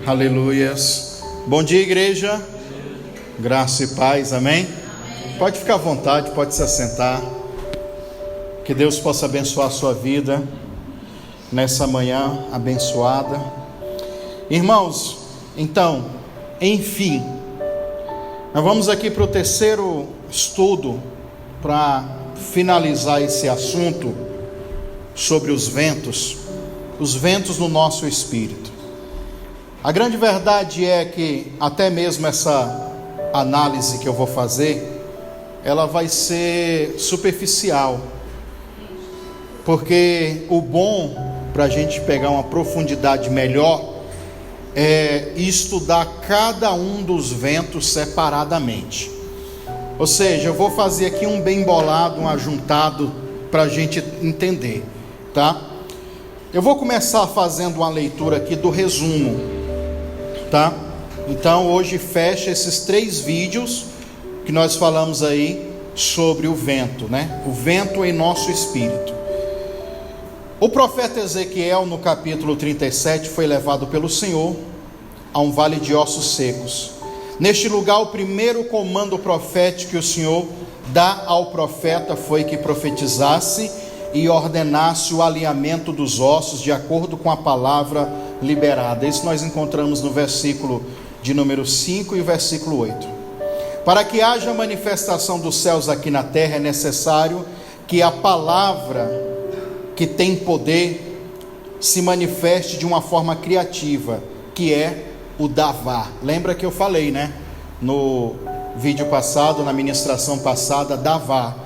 Aleluias. Bom dia, igreja. Graça e paz, amém? Pode ficar à vontade, pode se assentar. Que Deus possa abençoar a sua vida nessa manhã abençoada. Irmãos, então, enfim, nós vamos aqui para o terceiro estudo para finalizar esse assunto sobre os ventos no nosso espírito. A grande verdade é que até mesmo essa análise que eu vou fazer, ela vai ser superficial, porque o bom para a gente pegar uma profundidade melhor é estudar cada um dos ventos separadamente. Ou seja, eu vou fazer aqui um bem bolado, um ajuntado para a gente entender, tá? Eu vou começar fazendo uma leitura aqui do resumo, tá? Então hoje fecha esses 3 vídeos que nós falamos aí sobre o vento, né? O vento em nosso espírito. O profeta Ezequiel, no capítulo 37, foi levado pelo Senhor a um vale de ossos secos. Neste lugar, o primeiro comando profético que o Senhor dá ao profeta foi que profetizasse e ordenasse o alinhamento dos ossos de acordo com a palavra liberada. Isso nós encontramos no versículo de número 5 e versículo 8. Para que haja manifestação dos céus aqui na terra, é necessário que a palavra que tem poder se manifeste de uma forma criativa, que é o Davá. Lembra que eu falei, né? No vídeo passado, na ministração passada, Davá.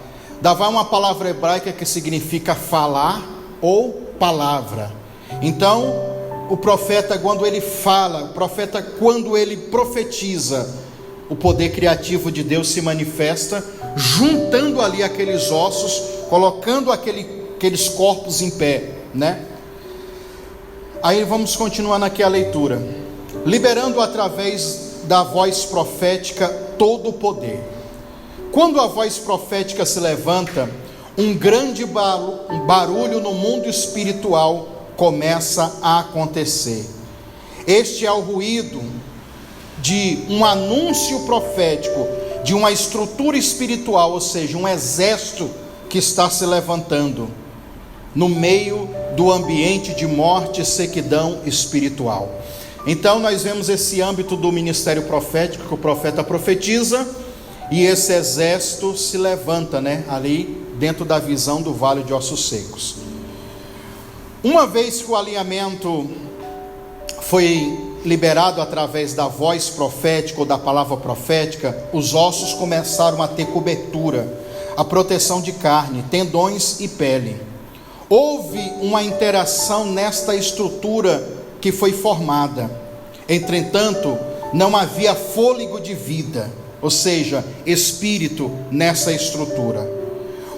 Davá é uma palavra hebraica que significa falar ou palavra. Então, o profeta, quando ele fala, quando ele profetiza, o poder criativo de Deus se manifesta, juntando ali aqueles ossos, colocando aqueles corpos em pé, né? Aí vamos continuar aqui a leitura. Liberando através da voz profética todo o poder. Quando a voz profética se levanta, um grande barulho no mundo espiritual começa a acontecer. Este é o ruído de um anúncio profético, de uma estrutura espiritual, ou seja, um exército que está se levantando no meio do ambiente de morte e sequidão espiritual. Então nós vemos esse âmbito do ministério profético, que o profeta profetiza, e esse exército se levanta, né, ali dentro da visão do vale de ossos secos. Uma vez que o alinhamento foi liberado através da voz profética ou da palavra profética, os ossos começaram a ter cobertura, a proteção de carne, tendões e pele. Houve uma interação nesta estrutura que foi formada. Entretanto, não havia fôlego de vida, ou seja, espírito nessa estrutura.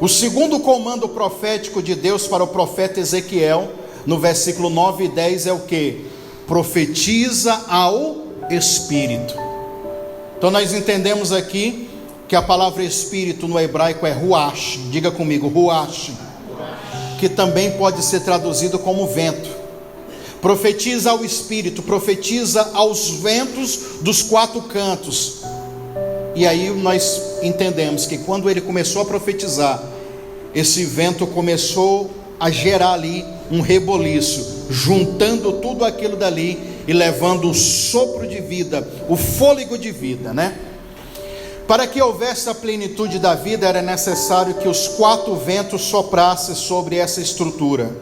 O segundo comando profético de Deus para o profeta Ezequiel, no versículo 9 e 10, é o que? Profetiza ao espírito. Então nós entendemos aqui que a palavra espírito no hebraico é ruach. Diga comigo, ruach, que também pode ser traduzido como vento. Profetiza ao espírito, profetiza aos ventos dos 4 cantos. E aí nós entendemos que quando ele começou a profetizar, esse vento começou a gerar ali um reboliço, juntando tudo aquilo dali e levando o sopro de vida, o fôlego de vida, né? Para que houvesse a plenitude da vida, era necessário que os 4 ventos soprassem sobre essa estrutura.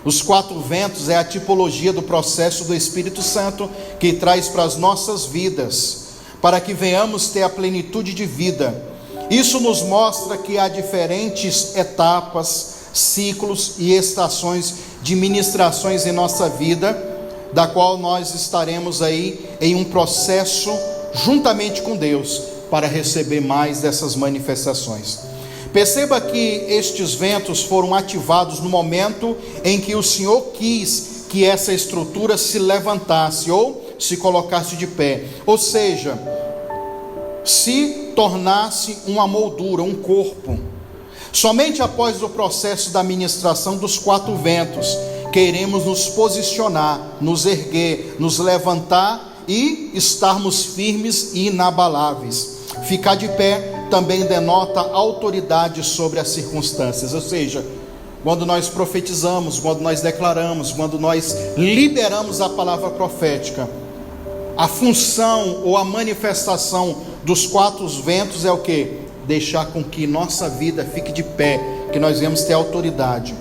Os 4 ventos é a tipologia do processo do Espírito Santo que traz para as nossas vidas, para que venhamos ter a plenitude de vida. Isso nos mostra que há diferentes etapas, ciclos e estações de ministrações em nossa vida, da qual nós estaremos aí em um processo juntamente com Deus, para receber mais dessas manifestações. Perceba que estes ventos foram ativados no momento em que o Senhor quis que essa estrutura se levantasse ou se colocasse de pé, ou seja, se tornasse uma moldura, um corpo. Somente após o processo da ministração dos 4 ventos queremos nos posicionar, nos erguer, nos levantar e estarmos firmes e inabaláveis. Ficar de pé também denota autoridade sobre as circunstâncias, ou seja, quando nós profetizamos, quando nós declaramos, quando nós liberamos a palavra profética, a função ou a manifestação dos 4 ventos é o quê? Deixar com que nossa vida fique de pé, que nós venhamos ter autoridade.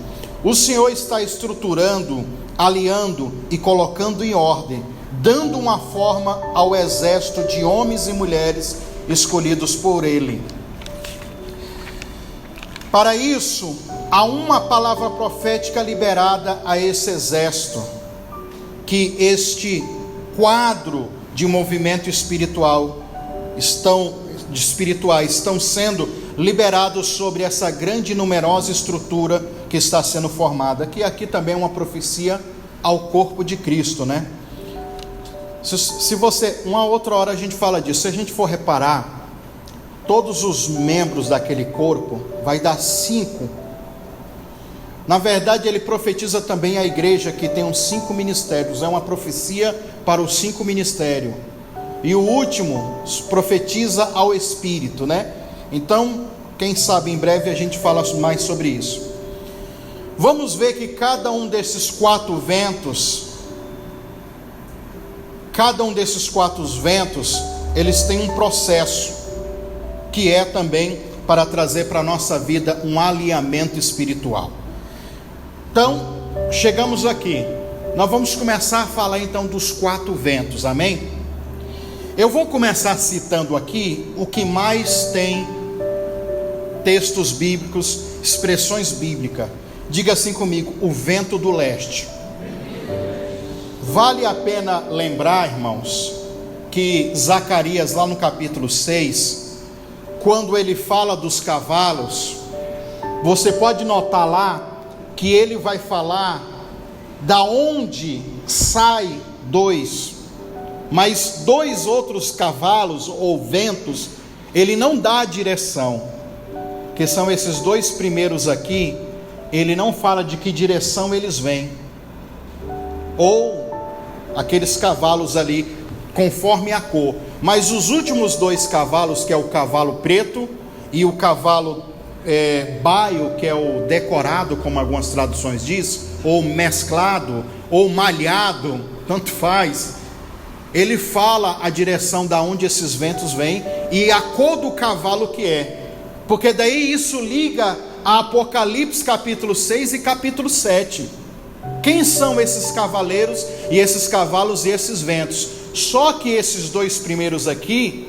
O Senhor está estruturando, alinhando e colocando em ordem, dando uma forma ao exército de homens e mulheres escolhidos por Ele. Para isso, há uma palavra profética liberada a esse exército, que este quadro de movimento espirituais estão sendo liberados sobre essa grande e numerosa estrutura que está sendo formada, que aqui também é uma profecia ao corpo de Cristo, né? Se você, uma outra hora a gente fala disso, se a gente for reparar, todos os membros daquele corpo, vai dar 5. Na verdade, ele profetiza também a igreja que tem uns 5 ministérios, é uma profecia para os 5 ministérios. E o último profetiza ao Espírito, né? Então, quem sabe em breve a gente fala mais sobre isso. Vamos ver que cada um desses 4 ventos, eles têm um processo, que é também para trazer para a nossa vida um alinhamento espiritual. Então, chegamos aqui, nós vamos começar a falar então dos 4 ventos, amém? Eu vou começar citando aqui o que mais tem textos bíblicos, expressões bíblicas. Diga assim comigo: o vento do leste. Vale a pena lembrar, irmãos, que Zacarias, lá no capítulo 6, quando ele fala dos cavalos, você pode notar lá que ele vai falar da onde sai 2, mas 2 outros cavalos ou ventos, ele não dá a direção, que são esses 2 primeiros aqui. Ele não fala de que direção eles vêm, ou aqueles cavalos ali, conforme a cor. Mas os últimos 2 cavalos, que é o cavalo preto e o cavalo baio, que é o decorado, como algumas traduções diz, ou mesclado, ou malhado, tanto faz. Ele fala a direção da onde esses ventos vêm e a cor do cavalo que é, porque daí isso liga a Apocalipse capítulo 6 e capítulo 7. Quem são esses cavaleiros e esses cavalos e esses ventos? Só que esses 2 primeiros aqui,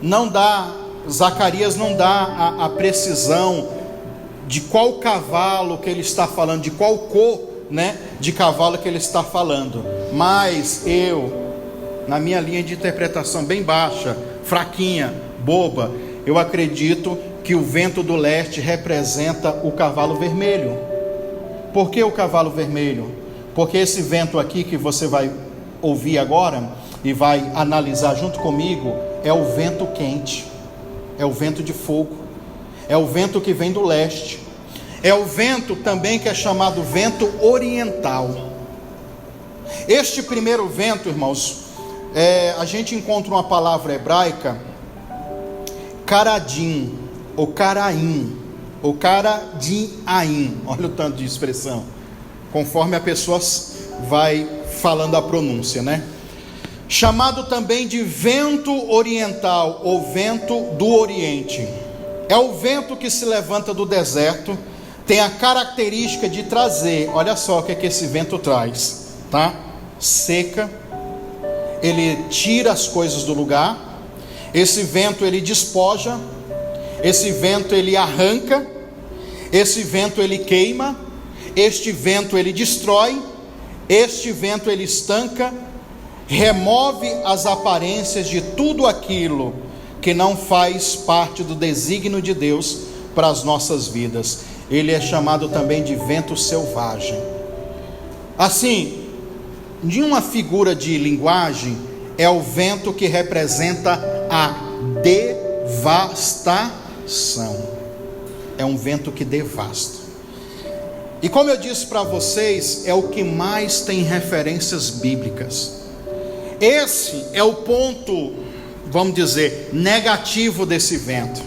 não dá, Zacarias não dá a precisão de qual cavalo que ele está falando, de qual cor, né, de cavalo que ele está falando. Mas eu, na minha linha de interpretação bem baixa, fraquinha, boba, eu acredito que o vento do leste representa o cavalo vermelho. Por que o cavalo vermelho? Porque esse vento aqui que você vai ouvir agora e vai analisar junto comigo, é o vento quente, é o vento de fogo, é o vento que vem do leste, é o vento também que é chamado vento oriental. Este primeiro vento, irmãos, a gente encontra uma palavra hebraica, caradim, ou caraim, ou caradiaim, olha o tanto de expressão, conforme a pessoa vai falando a pronúncia, né? Chamado também de vento oriental, ou vento do oriente. É o vento que se levanta do deserto, tem a característica de trazer, olha só o que esse vento traz, tá? Seca, ele tira as coisas do lugar, esse vento ele despoja, esse vento ele arranca, esse vento ele queima, este vento ele destrói, este vento ele estanca, remove as aparências de tudo aquilo que não faz parte do desígnio de Deus para as nossas vidas. Ele é chamado também de vento selvagem. Assim, de uma figura de linguagem, é o vento que representa a devastação. É um vento que devasta. E como eu disse para vocês, é o que mais tem referências bíblicas. Esse é o ponto, vamos dizer, negativo desse vento.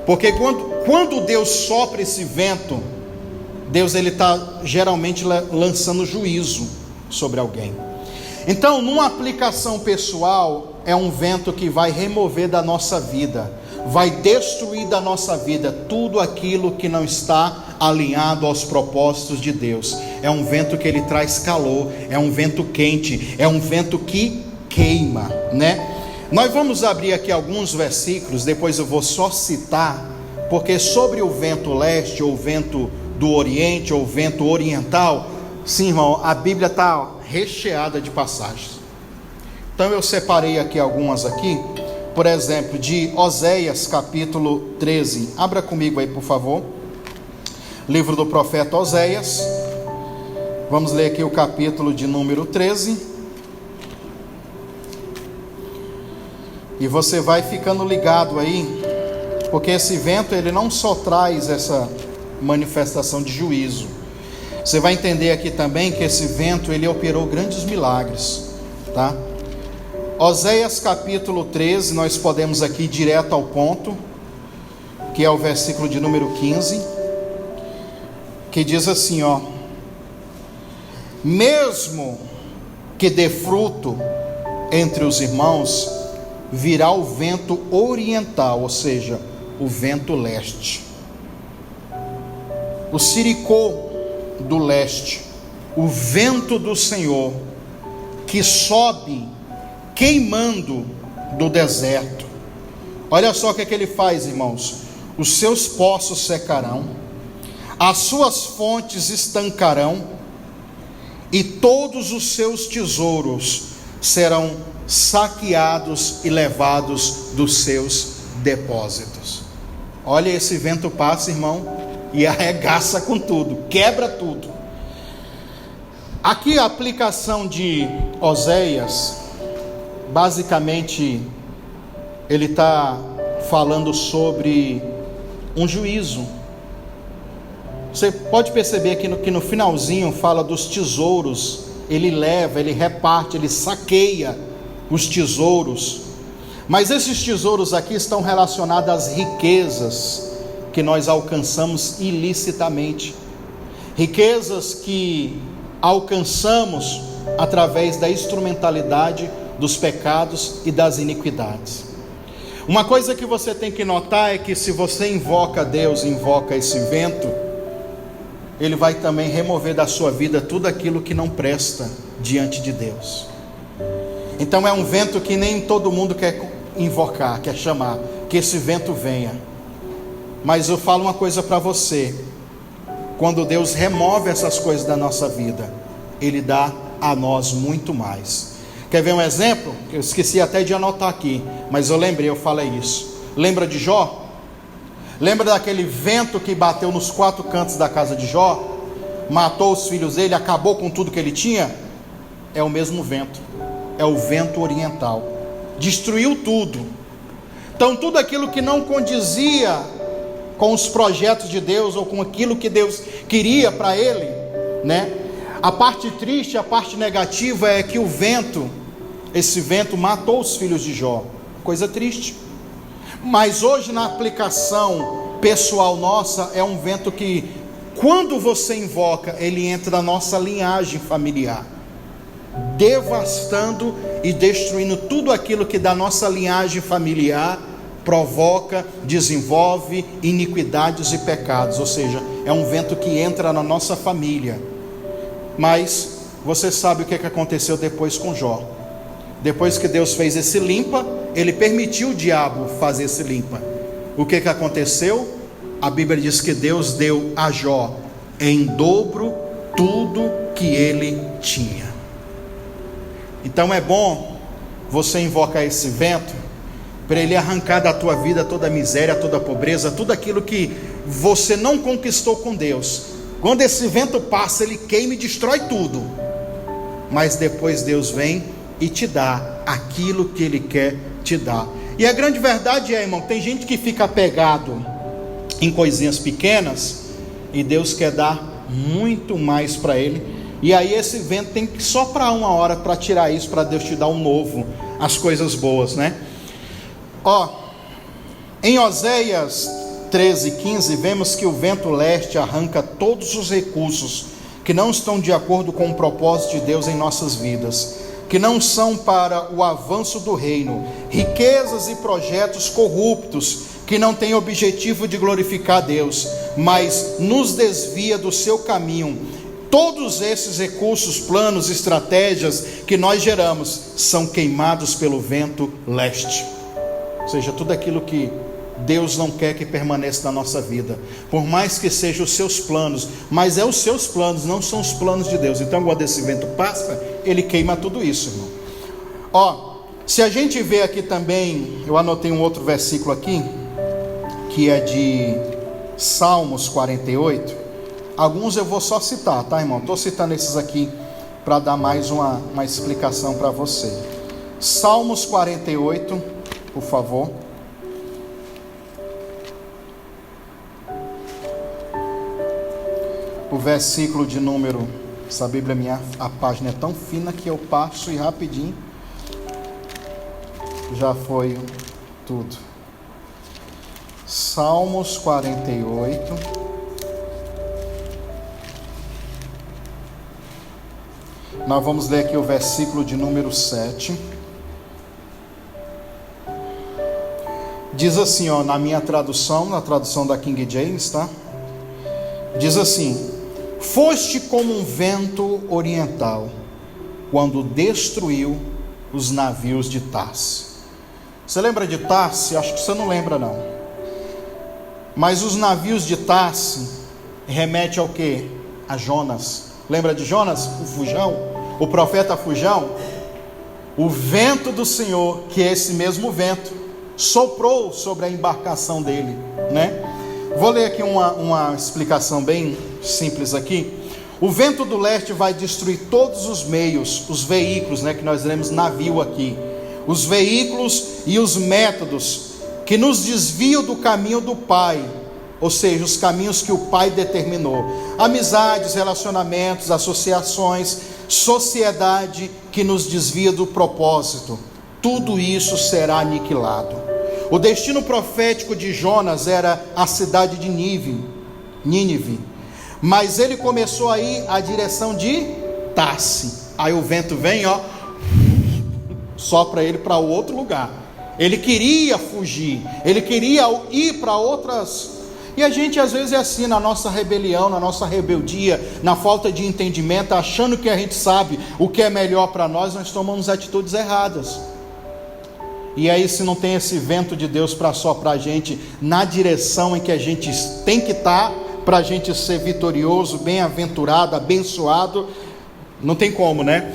Porque quando Deus sopra esse vento, Deus ele está geralmente lançando juízo sobre alguém. Então, numa aplicação pessoal, é um vento que vai remover da nossa vida, vai destruir da nossa vida tudo aquilo que não está alinhado aos propósitos de Deus. É um vento que ele traz calor, é um vento quente, é um vento que queima, né? Nós vamos abrir aqui alguns versículos, depois eu vou só citar, porque sobre o vento leste, ou vento do oriente, ou vento oriental, sim, irmão, a Bíblia está recheada de passagens. Então eu separei aqui algumas aqui, por exemplo, de Oséias capítulo 13, abra comigo aí por favor, livro do profeta Oséias, vamos ler aqui o capítulo de número 13, e você vai ficando ligado aí, porque esse vento ele não só traz essa manifestação de juízo, você vai entender aqui também que esse vento ele operou grandes milagres, tá? Oséias capítulo 13, nós podemos aqui ir direto ao ponto, que é o versículo de número 15, que diz assim, ó: mesmo que dê fruto entre os irmãos, virá o vento oriental, ou seja, o vento leste, o siricô do leste, o vento do Senhor, que sobe queimando do deserto. Olha só o que ele faz, irmãos: os seus poços secarão, as suas fontes estancarão, e todos os seus tesouros serão saqueados e levados dos seus depósitos. Olha, esse vento passa, irmão, e arregaça com tudo, quebra tudo. Aqui a aplicação de Oséias, basicamente, ele está falando sobre um juízo. Você pode perceber que no finalzinho fala dos tesouros. Ele leva, ele reparte, ele saqueia os tesouros. Mas esses tesouros aqui estão relacionados às riquezas que nós alcançamos ilicitamente, riquezas que alcançamos através da instrumentalidade dos pecados e das iniquidades. Uma coisa que você tem que notar é que se você invoca Deus, invoca esse vento, ele vai também remover da sua vida tudo aquilo que não presta diante de Deus. Então é um vento que nem todo mundo quer invocar, quer chamar, que esse vento venha. Mas eu falo uma coisa para você: quando Deus remove essas coisas da nossa vida, Ele dá a nós muito mais. Quer ver um exemplo? Eu esqueci até de anotar aqui, mas eu lembrei, eu falei isso. Lembra de Jó? Lembra daquele vento que bateu nos 4 cantos da casa de Jó? Matou os filhos dele, acabou com tudo que ele tinha? É o mesmo vento, é o vento oriental. Destruiu tudo. Então tudo aquilo que não condizia com os projetos de Deus, ou com aquilo que Deus queria para ele, né? A parte triste, a parte negativa é que o vento, esse vento matou os filhos de Jó. Coisa triste. Mas hoje, na aplicação pessoal nossa, é um vento que, quando você invoca, ele entra na nossa linhagem familiar, devastando e destruindo tudo aquilo que da nossa linhagem familiar provoca, desenvolve iniquidades e pecados. Ou seja, é um vento que entra na nossa família. Mas você sabe o que aconteceu depois com Jó. Depois que Deus fez esse limpa, Ele permitiu o diabo fazer esse limpa. O que aconteceu? A Bíblia diz que Deus deu a Jó em dobro tudo que ele tinha. Então é bom você invocar esse vento, para ele arrancar da tua vida toda a miséria, toda a pobreza, tudo aquilo que você não conquistou com Deus. Quando esse vento passa, ele queima e destrói tudo, mas depois Deus vem e te dá aquilo que Ele quer te dar. E a grande verdade é, irmão, tem gente que fica apegado em coisinhas pequenas, e Deus quer dar muito mais para ele. E aí esse vento tem que soprar uma hora para tirar isso, para Deus te dar um novo, as coisas boas, né? Em Oséias 13:15, vemos que o vento leste arranca todos os recursos que não estão de acordo com o propósito de Deus em nossas vidas, que não são para o avanço do reino, riquezas e projetos corruptos, que não têm objetivo de glorificar Deus, mas nos desvia do seu caminho. Todos esses recursos, planos, estratégias que nós geramos, são queimados pelo vento leste. Ou seja, tudo aquilo que Deus não quer que permaneça na nossa vida, por mais que sejam os seus planos, mas é os seus planos, não são os planos de Deus. Então quando esse vento passa, ele queima tudo isso, irmão. Se a gente vê aqui também, eu anotei um outro versículo aqui, que é de Salmos 48. Alguns eu vou só citar, tá, irmão? Estou citando esses aqui para dar mais uma explicação para você. Salmos 48, por favor. O versículo de número, essa Bíblia minha, a página é tão fina que eu passo e rapidinho já foi tudo. Salmos 48. Nós vamos ler aqui o versículo de número 7. Diz assim, na minha tradução, na tradução da King James, tá? Diz assim: foste como um vento oriental, quando destruiu os navios de Tarse. Você lembra de Tarse? Acho que você não lembra não. Mas os navios de Tarse remete ao quê? A Jonas. Lembra de Jonas? O fujão, o profeta fujão. O vento do Senhor, que é esse mesmo vento, soprou sobre a embarcação dele, né? Vou ler aqui uma explicação bem simples aqui. O vento do leste vai destruir todos os meios, os veículos, né, que nós lemos navio aqui, os veículos e os métodos que nos desviam do caminho do Pai, ou seja, os caminhos que o Pai determinou. Amizades, relacionamentos, associações, sociedade que nos desvia do propósito. Tudo isso será aniquilado. O destino profético de Jonas era a cidade de Nínive, mas ele começou a ir à direção de Tarse. Aí o vento vem, sopra ele para outro lugar. Ele queria fugir, ele queria ir para outras. E a gente às vezes é assim, na nossa rebelião, na nossa rebeldia, na falta de entendimento, achando que a gente sabe o que é melhor para nós tomamos atitudes erradas. E aí, se não tem esse vento de Deus para soprar a gente na direção em que a gente tem que estar, para a gente ser vitorioso, bem-aventurado, abençoado, não tem como, né?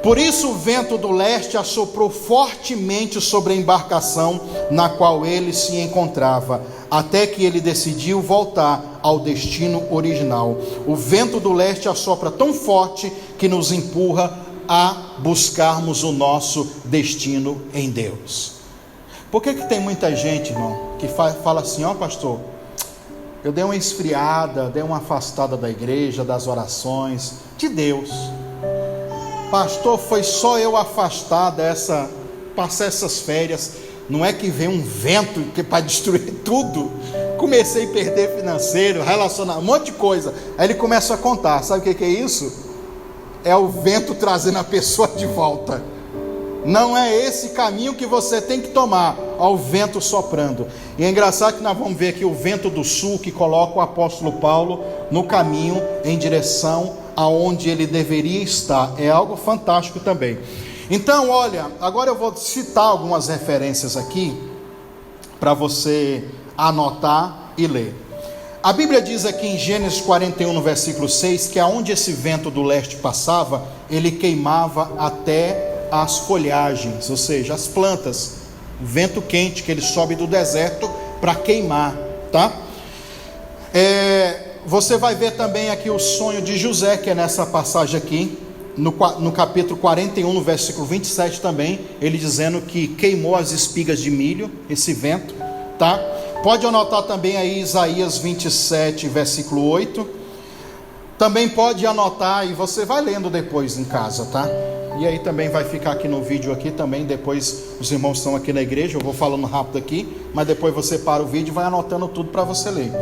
Por isso o vento do leste assoprou fortemente sobre a embarcação na qual ele se encontrava, até que ele decidiu voltar ao destino original. O vento do leste assopra tão forte que nos empurra a buscarmos o nosso destino em Deus. Por que tem muita gente, irmão, que fala assim: pastor, eu dei uma esfriada, dei uma afastada da igreja, das orações, de Deus. Pastor, foi só eu afastar passar essas férias, não é que vem um vento que para destruir tudo. Comecei a perder financeiro, relacionamento, um monte de coisa. Aí ele começa a contar, sabe o que é isso? É o vento trazendo a pessoa de volta. Não é esse caminho que você tem que tomar, ao vento soprando. E é engraçado que nós vamos ver aqui o vento do sul, que coloca o apóstolo Paulo no caminho em direção aonde ele deveria estar. É algo fantástico também. Então, olha, agora eu vou citar algumas referências aqui para você anotar e ler. A Bíblia diz aqui em Gênesis 41, no versículo 6, que aonde esse vento do leste passava, ele queimava até as folhagens, ou seja, as plantas. O vento quente que ele sobe do deserto para queimar, tá? Você vai ver também aqui o sonho de José, que é nessa passagem aqui, no capítulo 41, no versículo 27 também, ele dizendo que queimou as espigas de milho, esse vento, tá? Pode anotar também aí Isaías 27, versículo 8. Também pode anotar, e você vai lendo depois em casa, tá? E aí também vai ficar aqui no vídeo aqui também, depois os irmãos estão aqui na igreja, eu vou falando rápido aqui, mas depois você para o vídeo e vai anotando tudo para você ler.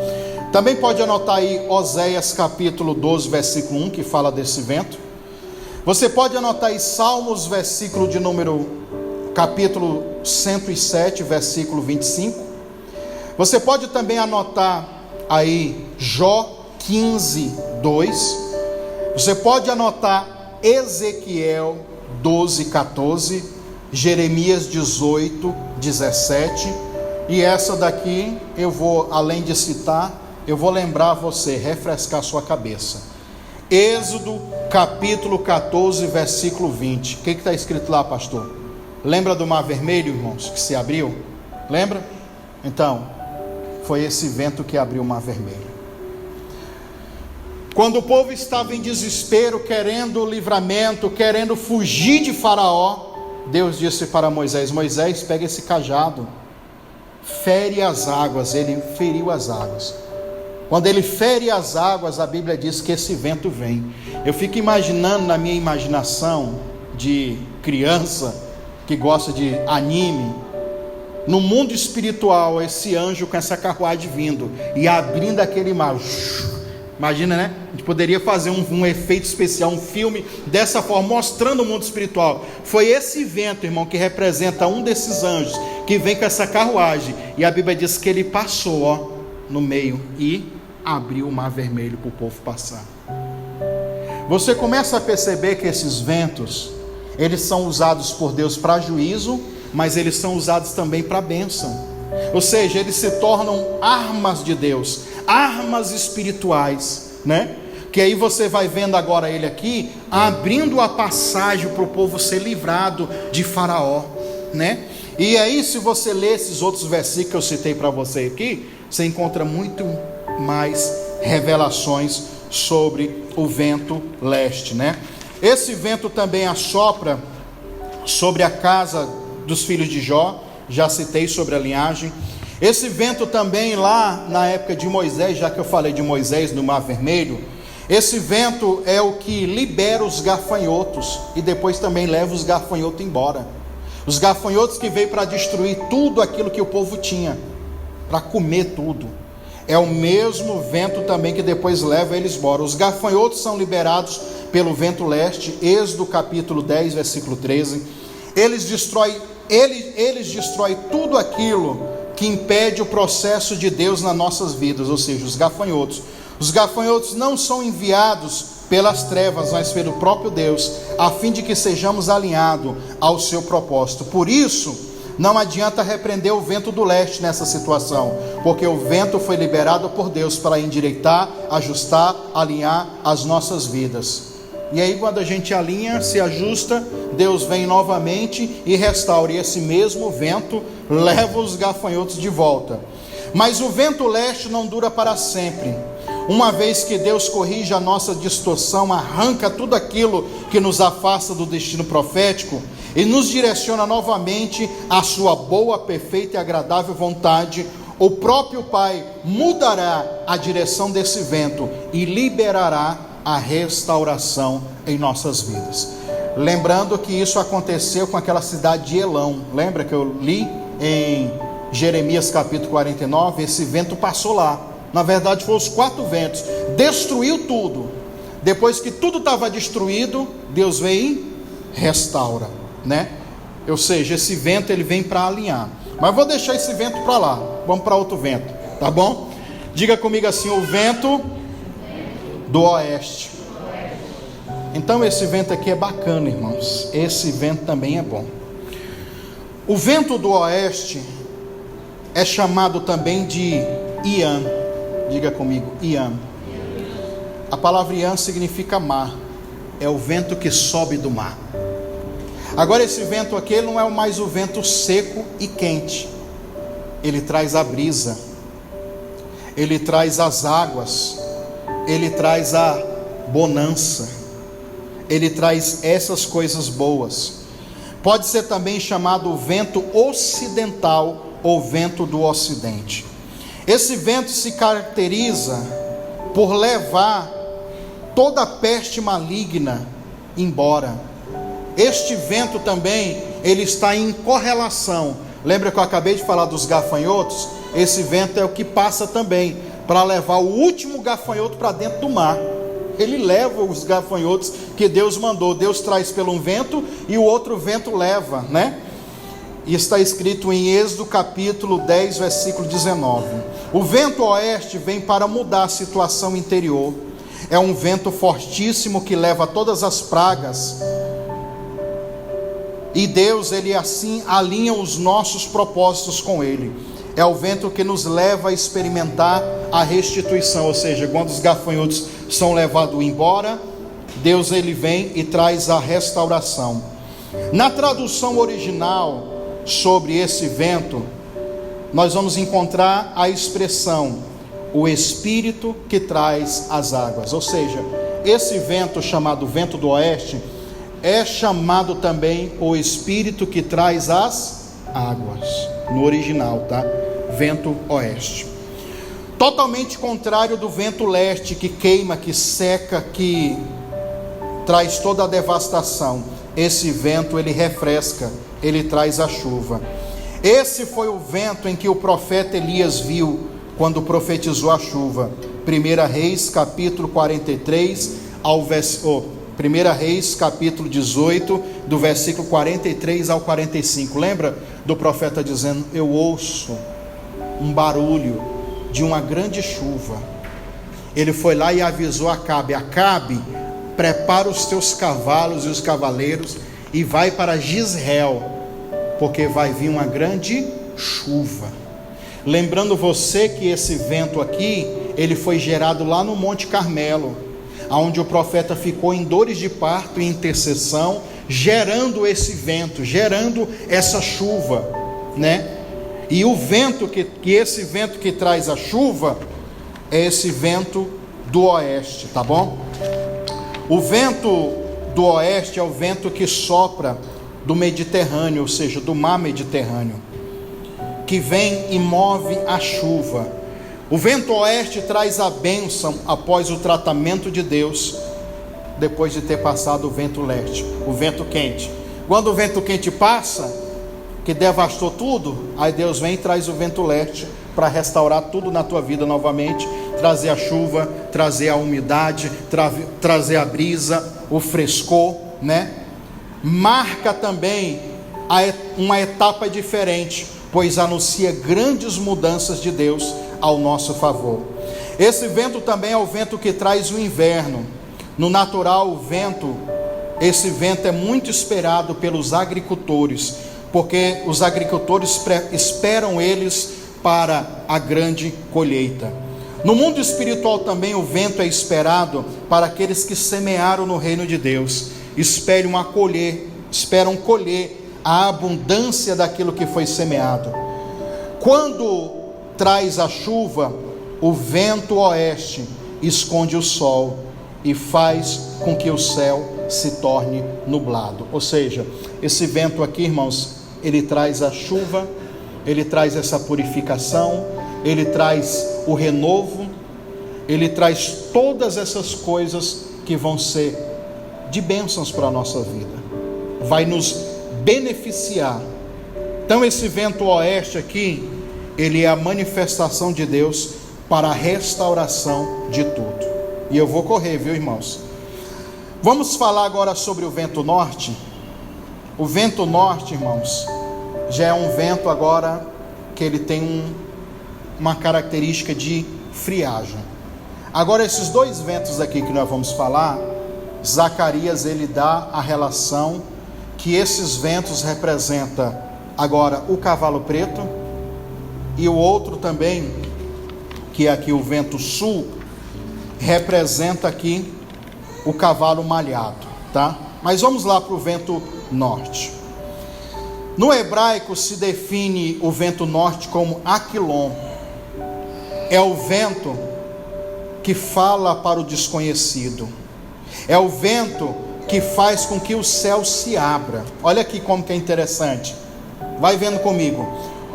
Também pode anotar aí Oséias capítulo 12, versículo 1, que fala desse vento. Você pode anotar aí Salmos, versículo de número, capítulo 107, versículo 25. Você pode também anotar aí Jó 15, 2. Você pode anotar Ezequiel 12, 14, Jeremias 18, 17. E essa daqui eu vou, além de citar, eu vou lembrar você, refrescar sua cabeça. Êxodo capítulo 14, versículo 20. O que está escrito lá, pastor? Lembra do Mar Vermelho, irmãos, que se abriu? Lembra? Então, foi esse vento que abriu o Mar Vermelho. Quando o povo estava em desespero, querendo livramento, querendo fugir de Faraó, Deus disse para Moisés: Moisés, pega esse cajado, fere as águas. Ele feriu as águas. Quando ele fere as águas, a Bíblia diz que esse vento vem. Eu fico imaginando na minha imaginação de criança que gosta de anime, no mundo espiritual, esse anjo com essa carruagem vindo e abrindo aquele mar. Imagina, né? A gente poderia fazer um efeito especial, um filme dessa forma, mostrando o mundo espiritual. Foi esse vento, irmão, que representa um desses anjos que vem com essa carruagem. E a Bíblia diz que ele passou, ó, no meio e abriu o Mar Vermelho para o povo passar. Você começa a perceber que esses ventos, eles são usados por Deus para juízo, mas eles são usados também para bênção. Ou seja, eles se tornam armas de Deus, armas espirituais, né? Que aí você vai vendo agora ele aqui, abrindo a passagem para o povo ser livrado de Faraó, né? E aí, se você ler esses outros versículos que eu citei para você aqui, você encontra muito mais revelações sobre o vento leste, né? Esse vento também assopra sobre a casa dos filhos de Jó. Já citei sobre a linhagem. Esse vento também lá na época de Moisés, já que eu falei de Moisés no Mar Vermelho, esse vento é o que libera os gafanhotos e depois também leva os gafanhotos embora. Os gafanhotos que veio para destruir tudo aquilo que o povo tinha, para comer tudo. É o mesmo vento também que depois leva eles embora. Os gafanhotos são liberados pelo vento leste. Êxodo capítulo 10, versículo 13. Eles destroem tudo aquilo que impede o processo de Deus nas nossas vidas, ou seja, os gafanhotos. Os gafanhotos não são enviados pelas trevas, mas pelo próprio Deus, a fim de que sejamos alinhados ao seu propósito. Por isso, não adianta repreender o vento do leste nessa situação, porque o vento foi liberado por Deus para endireitar, ajustar, alinhar as nossas vidas. E aí quando a gente alinha, se ajusta, Deus vem novamente e restaura. E esse mesmo vento leva os gafanhotos de volta. Mas o vento leste não dura para sempre. Uma vez que Deus corrige a nossa distorção, arranca tudo aquilo que nos afasta do destino profético e nos direciona novamente à sua boa, perfeita e agradável vontade, o próprio Pai mudará a direção desse vento e liberará a restauração em nossas vidas. Lembrando que isso aconteceu com aquela cidade de Elão. Lembra que eu li em Jeremias capítulo 49? Esse vento passou lá. Na verdade foram os 4 ventos, destruiu tudo. Depois que tudo estava destruído, Deus vem e restaura, né? Ou seja, esse vento ele vem para alinhar. Mas vou deixar esse vento para lá. Vamos para outro vento, tá bom? Diga comigo assim: o vento do oeste. Então esse vento aqui é bacana, irmãos. Esse vento também é bom. O vento do oeste é chamado também de Ian. Diga comigo, Ian. A palavra Ian significa mar. É o vento que sobe do mar. Agora esse vento aqui não é mais o vento seco e quente. Ele traz a brisa. Ele traz as águas. Ele traz a bonança. Ele traz essas coisas boas. Pode ser também chamado vento ocidental ou vento do ocidente. Esse vento se caracteriza por levar toda peste maligna embora. Este vento também, ele está em correlação. Lembra que eu acabei de falar dos gafanhotos? Esse vento é o que passa também para levar o último gafanhoto para dentro do mar. Ele leva os gafanhotos que Deus mandou. Deus traz pelo um vento e o outro vento leva, né? E está escrito em Êxodo capítulo 10, versículo 19. O vento oeste vem para mudar a situação interior. É um vento fortíssimo que leva todas as pragas. E Deus, ele assim alinha os nossos propósitos com ele. É o vento que nos leva a experimentar a restituição, ou seja, quando os gafanhotos são levados embora, Deus, ele vem e traz a restauração. Na tradução original sobre esse vento, nós vamos encontrar a expressão, o Espírito que traz as águas. Ou seja, esse vento chamado vento do oeste, é chamado também o Espírito que traz as águas, no original, tá? Vento oeste. Totalmente contrário do vento leste, que queima, que seca, que traz toda a devastação. Esse vento, ele refresca, ele traz a chuva. Esse foi o vento em que o profeta Elias viu quando profetizou a chuva. 1 Reis capítulo 43 ao versículo 1 Reis capítulo 18, do versículo 43 ao 45. Lembra do profeta dizendo: eu ouço um barulho de uma grande chuva. Ele foi lá e avisou Acabe: Acabe, prepara os teus cavalos e os cavaleiros e vai para Jezreel, porque vai vir uma grande chuva. Lembrando você que esse vento aqui, ele foi gerado lá no Monte Carmelo, onde o profeta ficou em dores de parto e intercessão, gerando esse vento, gerando essa chuva, né? E o vento esse vento que traz a chuva é esse vento do oeste, tá bom? O vento do oeste é o vento que sopra do Mediterrâneo, ou seja, do mar Mediterrâneo, que vem e move a chuva. O vento oeste traz a bênção após o tratamento de Deus, depois de ter passado o vento leste, o vento quente. Quando o vento quente passa, que devastou tudo, aí Deus vem e traz o vento leste para restaurar tudo na tua vida novamente, trazer a chuva, trazer a umidade, trazer a brisa, o frescor, né? Marca também uma etapa diferente, pois anuncia grandes mudanças de Deus ao nosso favor. Esse vento também é o vento que traz o inverno. No natural, esse vento é muito esperado pelos agricultores, porque os agricultores esperam eles para a grande colheita. No mundo espiritual também o vento é esperado para aqueles que semearam no reino de Deus, esperam colher a abundância daquilo que foi semeado. Quando traz a chuva, o vento oeste esconde o sol e faz com que o céu se torne nublado. Ou seja, esse vento aqui, irmãos, ele traz a chuva, ele traz essa purificação, ele traz o renovo, ele traz todas essas coisas que vão ser de bênçãos para a nossa vida, vai nos beneficiar. Então esse vento oeste aqui, ele é a manifestação de Deus para a restauração de tudo. E eu vou correr, viu, irmãos? Vamos falar agora sobre o vento norte. O vento norte, irmãos, já é um vento agora que ele tem uma característica de friagem. Agora esses dois ventos aqui que nós vamos falar, Zacarias ele dá a relação que esses ventos representam agora o cavalo preto, e o outro também, que é aqui o vento sul, representa aqui o cavalo malhado, tá? Mas vamos lá para o vento norte. No hebraico se define o vento norte como Aquilon. É o vento que fala para o desconhecido. É o vento que faz com que o céu se abra. Olha aqui como que é interessante. Vai vendo comigo.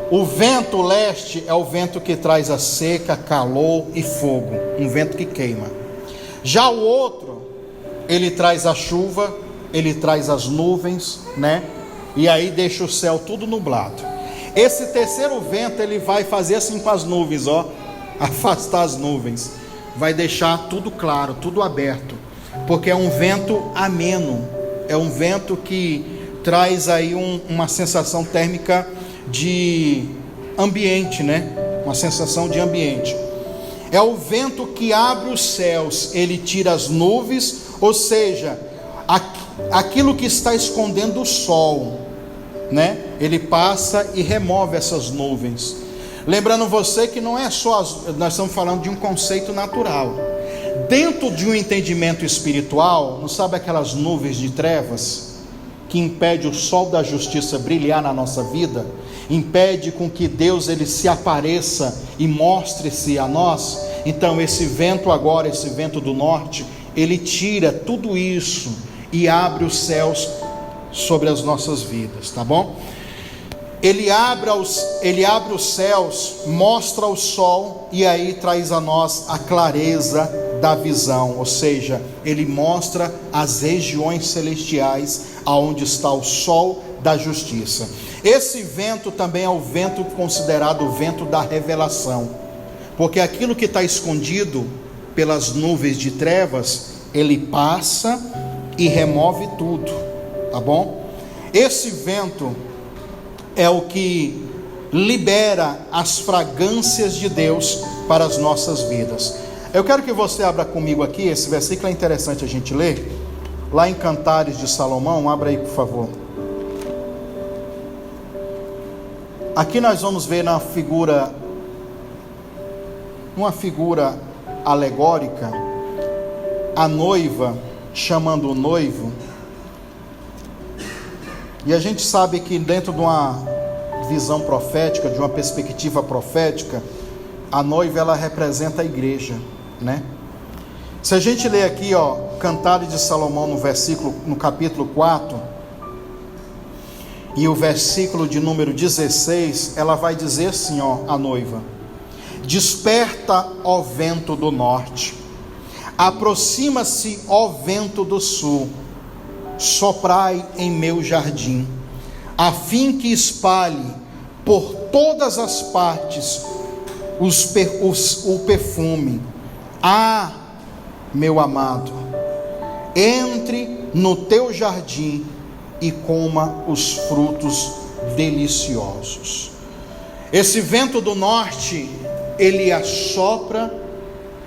O vento leste é o vento que traz a seca, calor e fogo. Um vento que queima. Já o outro, ele traz a chuva, ele traz as nuvens, né? E aí deixa o céu tudo nublado. Esse terceiro vento, ele vai fazer assim com as nuvens, ó, afastar as nuvens, vai deixar tudo claro, tudo aberto, porque é um vento ameno, é um vento que traz aí uma sensação térmica de ambiente, né? Uma sensação de ambiente. É o vento que abre os céus, ele tira as nuvens, ou seja, aquilo que está escondendo o sol, né? Ele passa e remove essas nuvens. Lembrando você que não é só nós estamos falando de um conceito natural. Dentro de um entendimento espiritual, não sabe aquelas nuvens de trevas que impede o sol da justiça brilhar na nossa vida, impede com que Deus ele se apareça e mostre-se a nós? Então esse vento agora, esse vento do norte, ele tira tudo isso e abre os céus sobre as nossas vidas, tá bom? Ele abre os céus, mostra o sol e aí traz a nós a clareza da visão, ou seja, ele mostra as regiões celestiais aonde está o sol da justiça. Esse vento também é o vento considerado o vento da revelação, porque aquilo que está escondido pelas nuvens de trevas, ele passa e remove tudo, tá bom? Esse vento é o que libera as fragrâncias de Deus para as nossas vidas. Eu quero que você abra comigo aqui, esse versículo é interessante a gente ler, lá em Cantares de Salomão, abra aí por favor. Aqui nós vamos ver uma figura alegórica, a noiva chamando o noivo. E a gente sabe que dentro de uma visão profética, de uma perspectiva profética, a noiva ela representa a igreja, né? Se a gente ler aqui, ó, Cantares de Salomão no capítulo 4, e o versículo de número 16, ela vai dizer assim, ó, a noiva: desperta, ó vento do norte, aproxima-se, ó vento do sul, soprai em meu jardim, a fim que espalhe por todas as partes o perfume. Ah, meu amado, entre no teu jardim e coma os frutos deliciosos. Esse vento do norte, ele assopra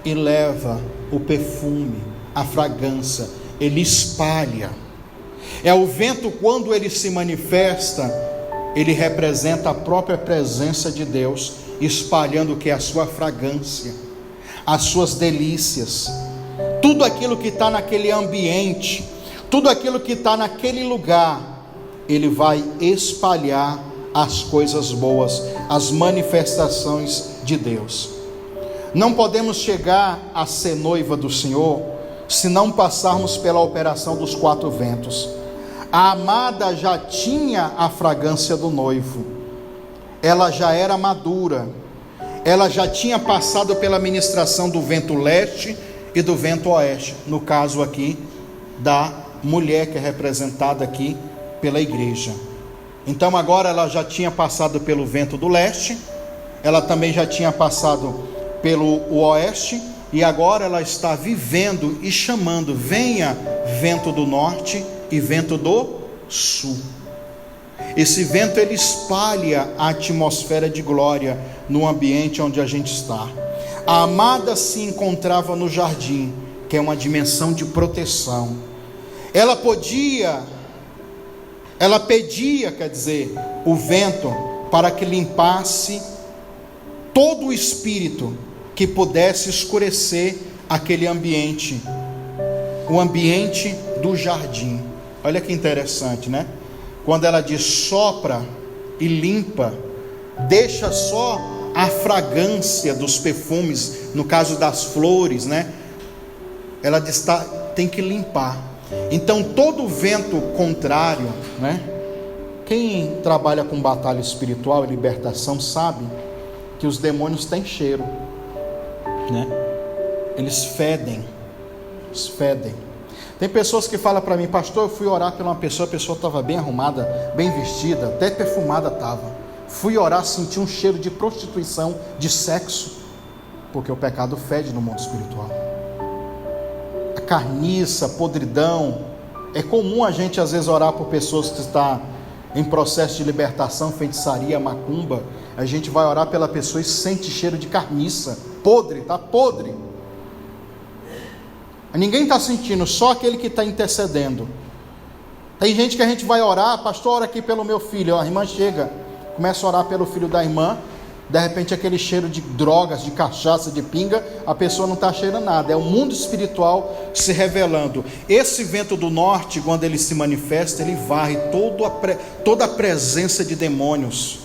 e leva o perfume, a fragrância, ele espalha. É o vento, quando ele se manifesta, ele representa a própria presença de Deus, espalhando o que é a sua fragrância, as suas delícias, tudo aquilo que está naquele ambiente, tudo aquilo que está naquele lugar, ele vai espalhar as coisas boas, as manifestações de Deus. Não podemos chegar a ser noiva do Senhor se não passarmos pela operação dos 4 ventos. A amada já tinha a fragrância do noivo, ela já era madura, ela já tinha passado pela ministração do vento leste e do vento oeste, no caso aqui da mulher que é representada aqui pela igreja. Então agora ela já tinha passado pelo vento do leste, ela também já tinha passado pelo oeste, e agora ela está vivendo e chamando: venha vento do norte e vento do sul. Esse vento ele espalha a atmosfera de glória no ambiente onde a gente está. A amada se encontrava no jardim, que é uma dimensão de proteção. Ela pedia, quer dizer, o vento para que limpasse todo o espírito que pudesse escurecer aquele ambiente, o ambiente do jardim. Olha que interessante, né? Quando ela diz sopra e limpa, deixa só a fragrância dos perfumes, no caso das flores, né? Ela diz, tem que limpar. Então todo vento contrário, né? Quem trabalha com batalha espiritual e libertação sabe que os demônios têm cheiro, né? Eles fedem. fedem. Tem pessoas que falam para mim: pastor, eu fui orar por uma pessoa, a pessoa estava bem arrumada, bem vestida, até perfumada estava. Fui orar, senti um cheiro de prostituição, de sexo, porque o pecado fede no mundo espiritual. A carniça, a podridão. É comum a gente às vezes orar por pessoas que estão em processo de libertação, feitiçaria, macumba. A gente vai orar pela pessoa e sente cheiro de carniça, podre, tá podre. Ninguém está sentindo, só aquele que está intercedendo. Tem gente que a gente vai orar: pastor, ora aqui pelo meu filho. A irmã chega, começa a orar pelo filho da irmã, de repente aquele cheiro de drogas, de cachaça, de pinga, a pessoa não está cheirando nada. É o mundo espiritual se revelando. Esse vento do norte, quando ele se manifesta, ele varre toda a presença de demônios.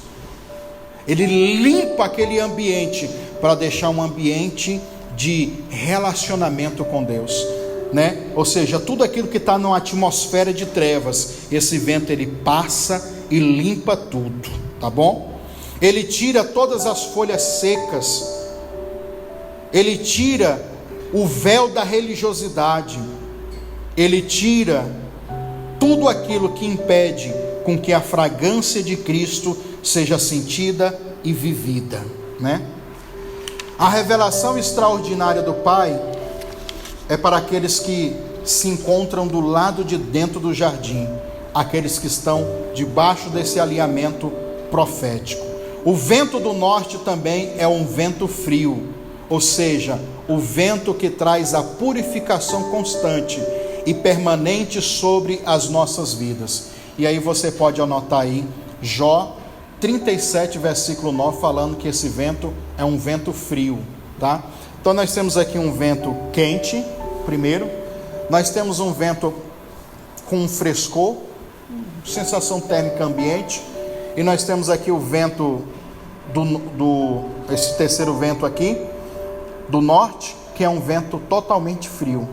Ele limpa aquele ambiente para deixar um ambiente de relacionamento com Deus, né? Ou seja, tudo aquilo que está numa atmosfera de trevas, esse vento ele passa e limpa tudo, tá bom? Ele tira todas as folhas secas, ele tira o véu da religiosidade, ele tira tudo aquilo que impede com que a fragrância de Cristo seja sentida e vivida, né? A revelação extraordinária do Pai é para aqueles que se encontram do lado de dentro do jardim, aqueles que estão debaixo desse alinhamento profético. O vento do norte também é um vento frio, ou seja, o vento que traz a purificação constante e permanente sobre as nossas vidas. E aí você pode anotar aí Jó 37, versículo 9, falando que esse vento é um vento frio, tá? Então nós temos aqui um vento quente, primeiro. Nós temos um vento com um frescor, sensação térmica ambiente. E nós temos aqui o vento esse terceiro vento aqui, do norte, que é um vento totalmente frio.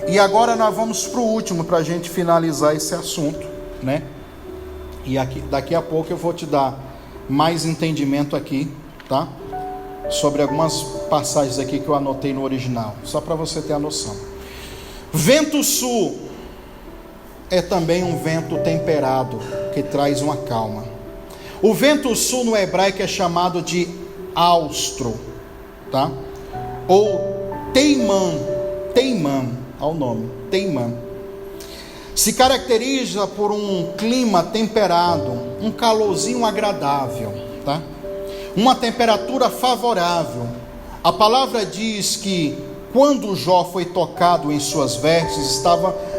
E agora nós vamos para o último, para a gente finalizar esse assunto, né? E aqui, daqui a pouco eu vou te dar mais entendimento aqui, tá? Sobre algumas passagens aqui que eu anotei no original, só para você ter a noção. Vento sul é também um vento temperado, que traz uma calma. O vento sul no hebraico é chamado de austro, tá? Ou teimã, ao nome, teimã. Se caracteriza por um clima temperado, um calorzinho agradável, tá? Uma temperatura favorável. A palavra diz que quando Jó foi tocado em suas vestes,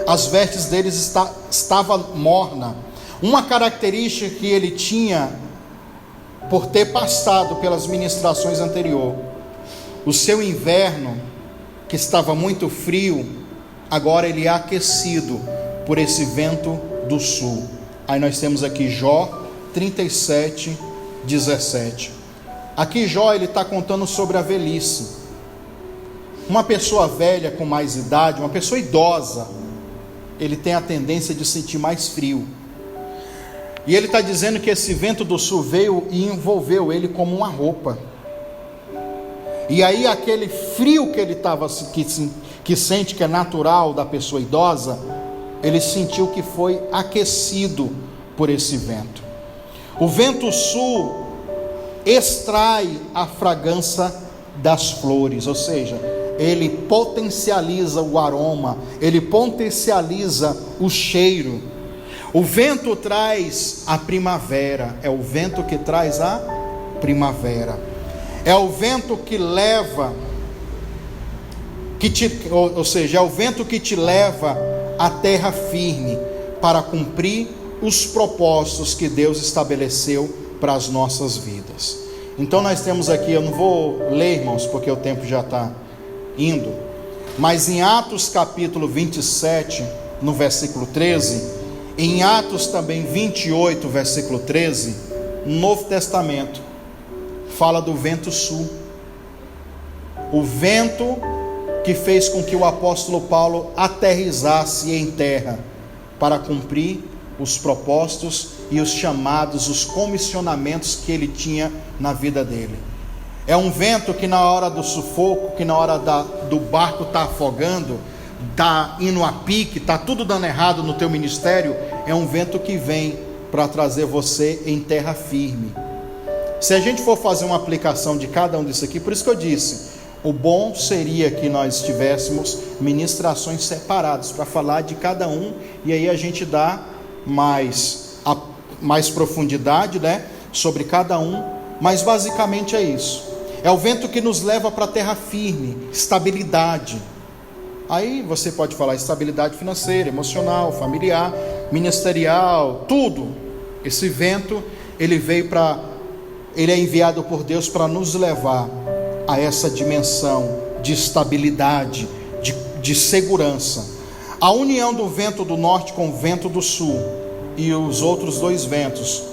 as vestes deles estava morna. Uma característica que ele tinha por ter passado pelas ministrações anteriores. O seu inverno, que estava muito frio, agora ele é aquecido por esse vento do sul. Aí nós temos aqui Jó 37, 17. Aqui Jó ele está contando sobre a velhice. Uma pessoa velha com mais idade, uma pessoa idosa, ele tem a tendência de sentir mais frio. E ele está dizendo que esse vento do sul veio e envolveu ele como uma roupa. E aí aquele frio que ele estava, que sente que é natural da pessoa idosa, ele sentiu que foi aquecido por esse vento. O vento sul extrai a fragrância das flores, ou seja, ele potencializa o aroma, ele potencializa o cheiro. O vento traz a primavera, é o vento que traz a primavera. É o vento que leva, ou seja, é o vento que te leva à terra firme para cumprir os propósitos que Deus estabeleceu para as nossas vidas. Então nós temos aqui, eu não vou ler, irmãos, porque o tempo já está indo, mas em Atos capítulo 27, no versículo 13, em Atos também 28, versículo 13, no Novo Testamento, fala do vento sul. O vento que fez com que o apóstolo Paulo aterrizasse em terra para cumprir os propósitos e os chamados, os comissionamentos que ele tinha na vida dele. É um vento que na hora do sufoco, que na hora do barco estar afogando, está indo a pique, está tudo dando errado no teu ministério, é um vento que vem para trazer você em terra firme. Se a gente for fazer uma aplicação de cada um disso aqui, por isso que eu disse, o bom seria que nós tivéssemos ministrações separadas para falar de cada um, e aí a gente dá mais profundidade, né, sobre cada um, mas basicamente é isso. É o vento que nos leva para a terra firme, estabilidade. Aí você pode falar estabilidade financeira, emocional, familiar, ministerial, tudo. Esse vento, ele é enviado por Deus para nos levar a essa dimensão de estabilidade, de segurança. A união do vento do norte com o vento do sul e os outros dois ventos,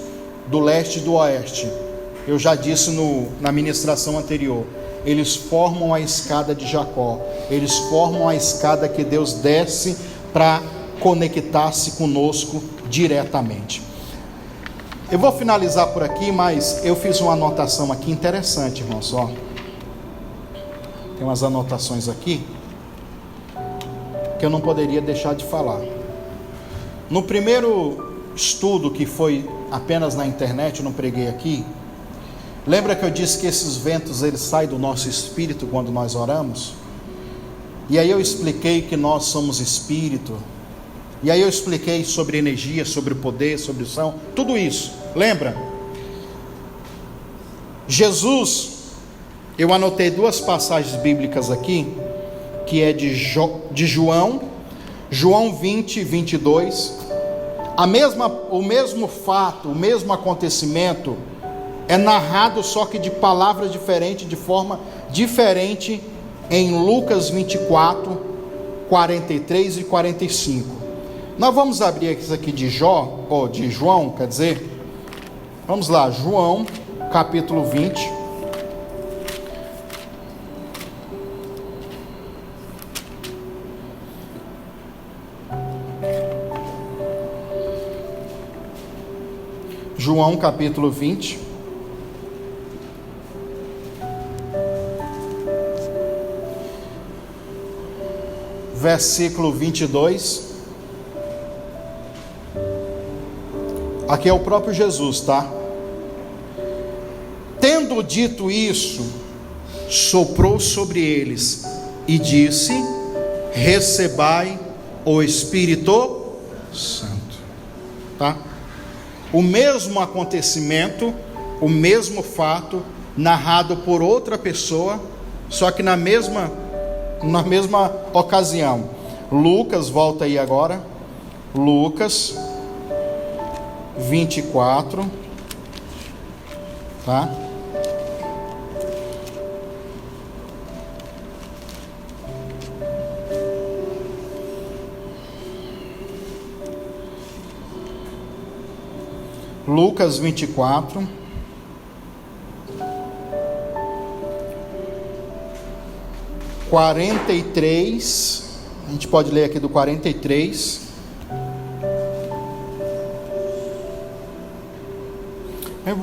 do leste e do oeste, eu já disse na ministração anterior, eles formam a escada de Jacó, eles formam a escada que Deus desce para conectar-se conosco diretamente. Eu vou finalizar por aqui, mas eu fiz uma anotação aqui interessante, irmãos, ó. Tem umas anotações aqui que eu não poderia deixar de falar. No primeiro estudo, que foi apenas na internet, eu não preguei aqui, lembra que eu disse que esses ventos, eles saem do nosso espírito quando nós oramos? E aí eu expliquei que nós somos espírito. E aí eu expliquei sobre energia, sobre o poder, sobre o som, tudo isso. Lembra? Jesus, eu anotei duas passagens bíblicas aqui, que é de João 20, 22. O mesmo fato, o mesmo acontecimento é narrado, só que de palavras diferentes, de forma diferente, em Lucas 24, 43 e 45. Nós vamos abrir isso aqui de João, quer dizer, vamos lá, João, capítulo 20. João, capítulo 20. Versículo 22. Aqui é o próprio Jesus, tá? Tendo dito isso, soprou sobre eles e disse: recebai o Espírito Santo. Tá? O mesmo acontecimento, o mesmo fato, narrado por outra pessoa, só que na mesma ocasião. Lucas, volta aí agora. Lucas 24, tá? Lucas 24, a gente pode ler aqui do 43.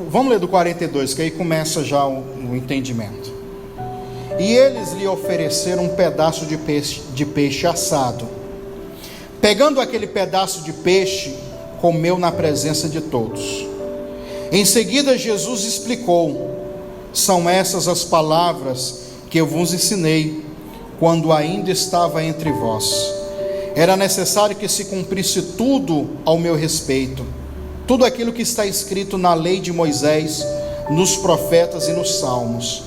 Vamos ler do 42, que aí começa já o entendimento. E eles lhe ofereceram um pedaço de peixe assado. Pegando aquele pedaço de peixe, comeu na presença de todos. Em seguida Jesus explicou: são essas as palavras que eu vos ensinei quando ainda estava entre vós. Era necessário que se cumprisse tudo ao meu respeito, tudo aquilo que está escrito na lei de Moisés, nos profetas e nos salmos.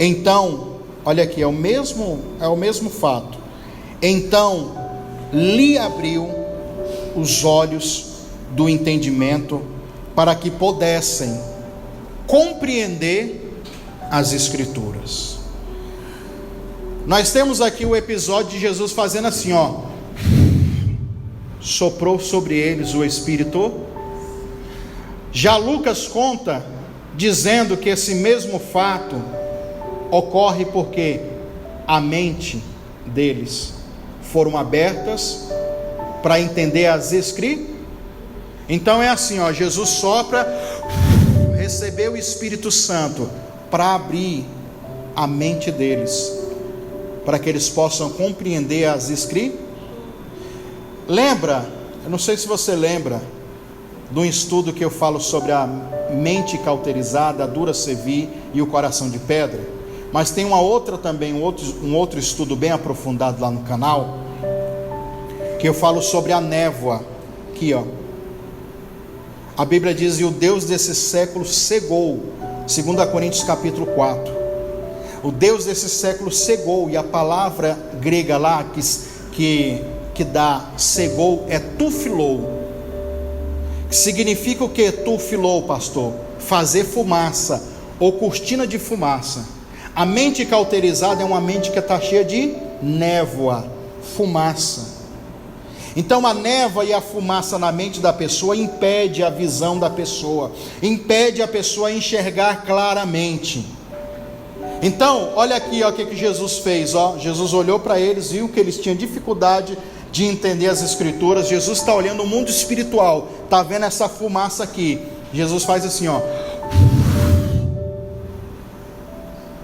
Então, olha aqui, é o mesmo fato. Então lhe abriu os olhos do entendimento, para que pudessem compreender as Escrituras. Nós temos aqui o episódio de Jesus fazendo assim, ó, soprou sobre eles o Espírito. Já Lucas conta dizendo que esse mesmo fato ocorre porque a mente deles foram abertas para entender as Escrituras. Então é assim, ó, Jesus sopra, recebeu o Espírito Santo para abrir a mente deles, para que eles possam compreender as escrituras. Lembra, eu não sei se você lembra, de um estudo que eu falo sobre a mente cauterizada, a dura servir e o coração de pedra. Mas tem uma outra também, um outro estudo bem aprofundado lá no canal, que eu falo sobre a névoa. Aqui, ó. A Bíblia diz: e o Deus desse século cegou, 2 Coríntios capítulo 4. O Deus desse século cegou, e a palavra grega lá que dá cegou é tufilou. Que significa o que tufilou, pastor? Fazer fumaça, ou cortina de fumaça. A mente cauterizada é uma mente que está cheia de névoa, fumaça. Então a névoa e a fumaça na mente da pessoa impede a visão da pessoa, impede a pessoa a enxergar claramente. Então, olha aqui, ó, o que Jesus fez, ó. Jesus olhou para eles, viu que eles tinham dificuldade de entender as escrituras. Jesus está olhando o mundo espiritual, está vendo essa fumaça aqui. Jesus faz assim, ó.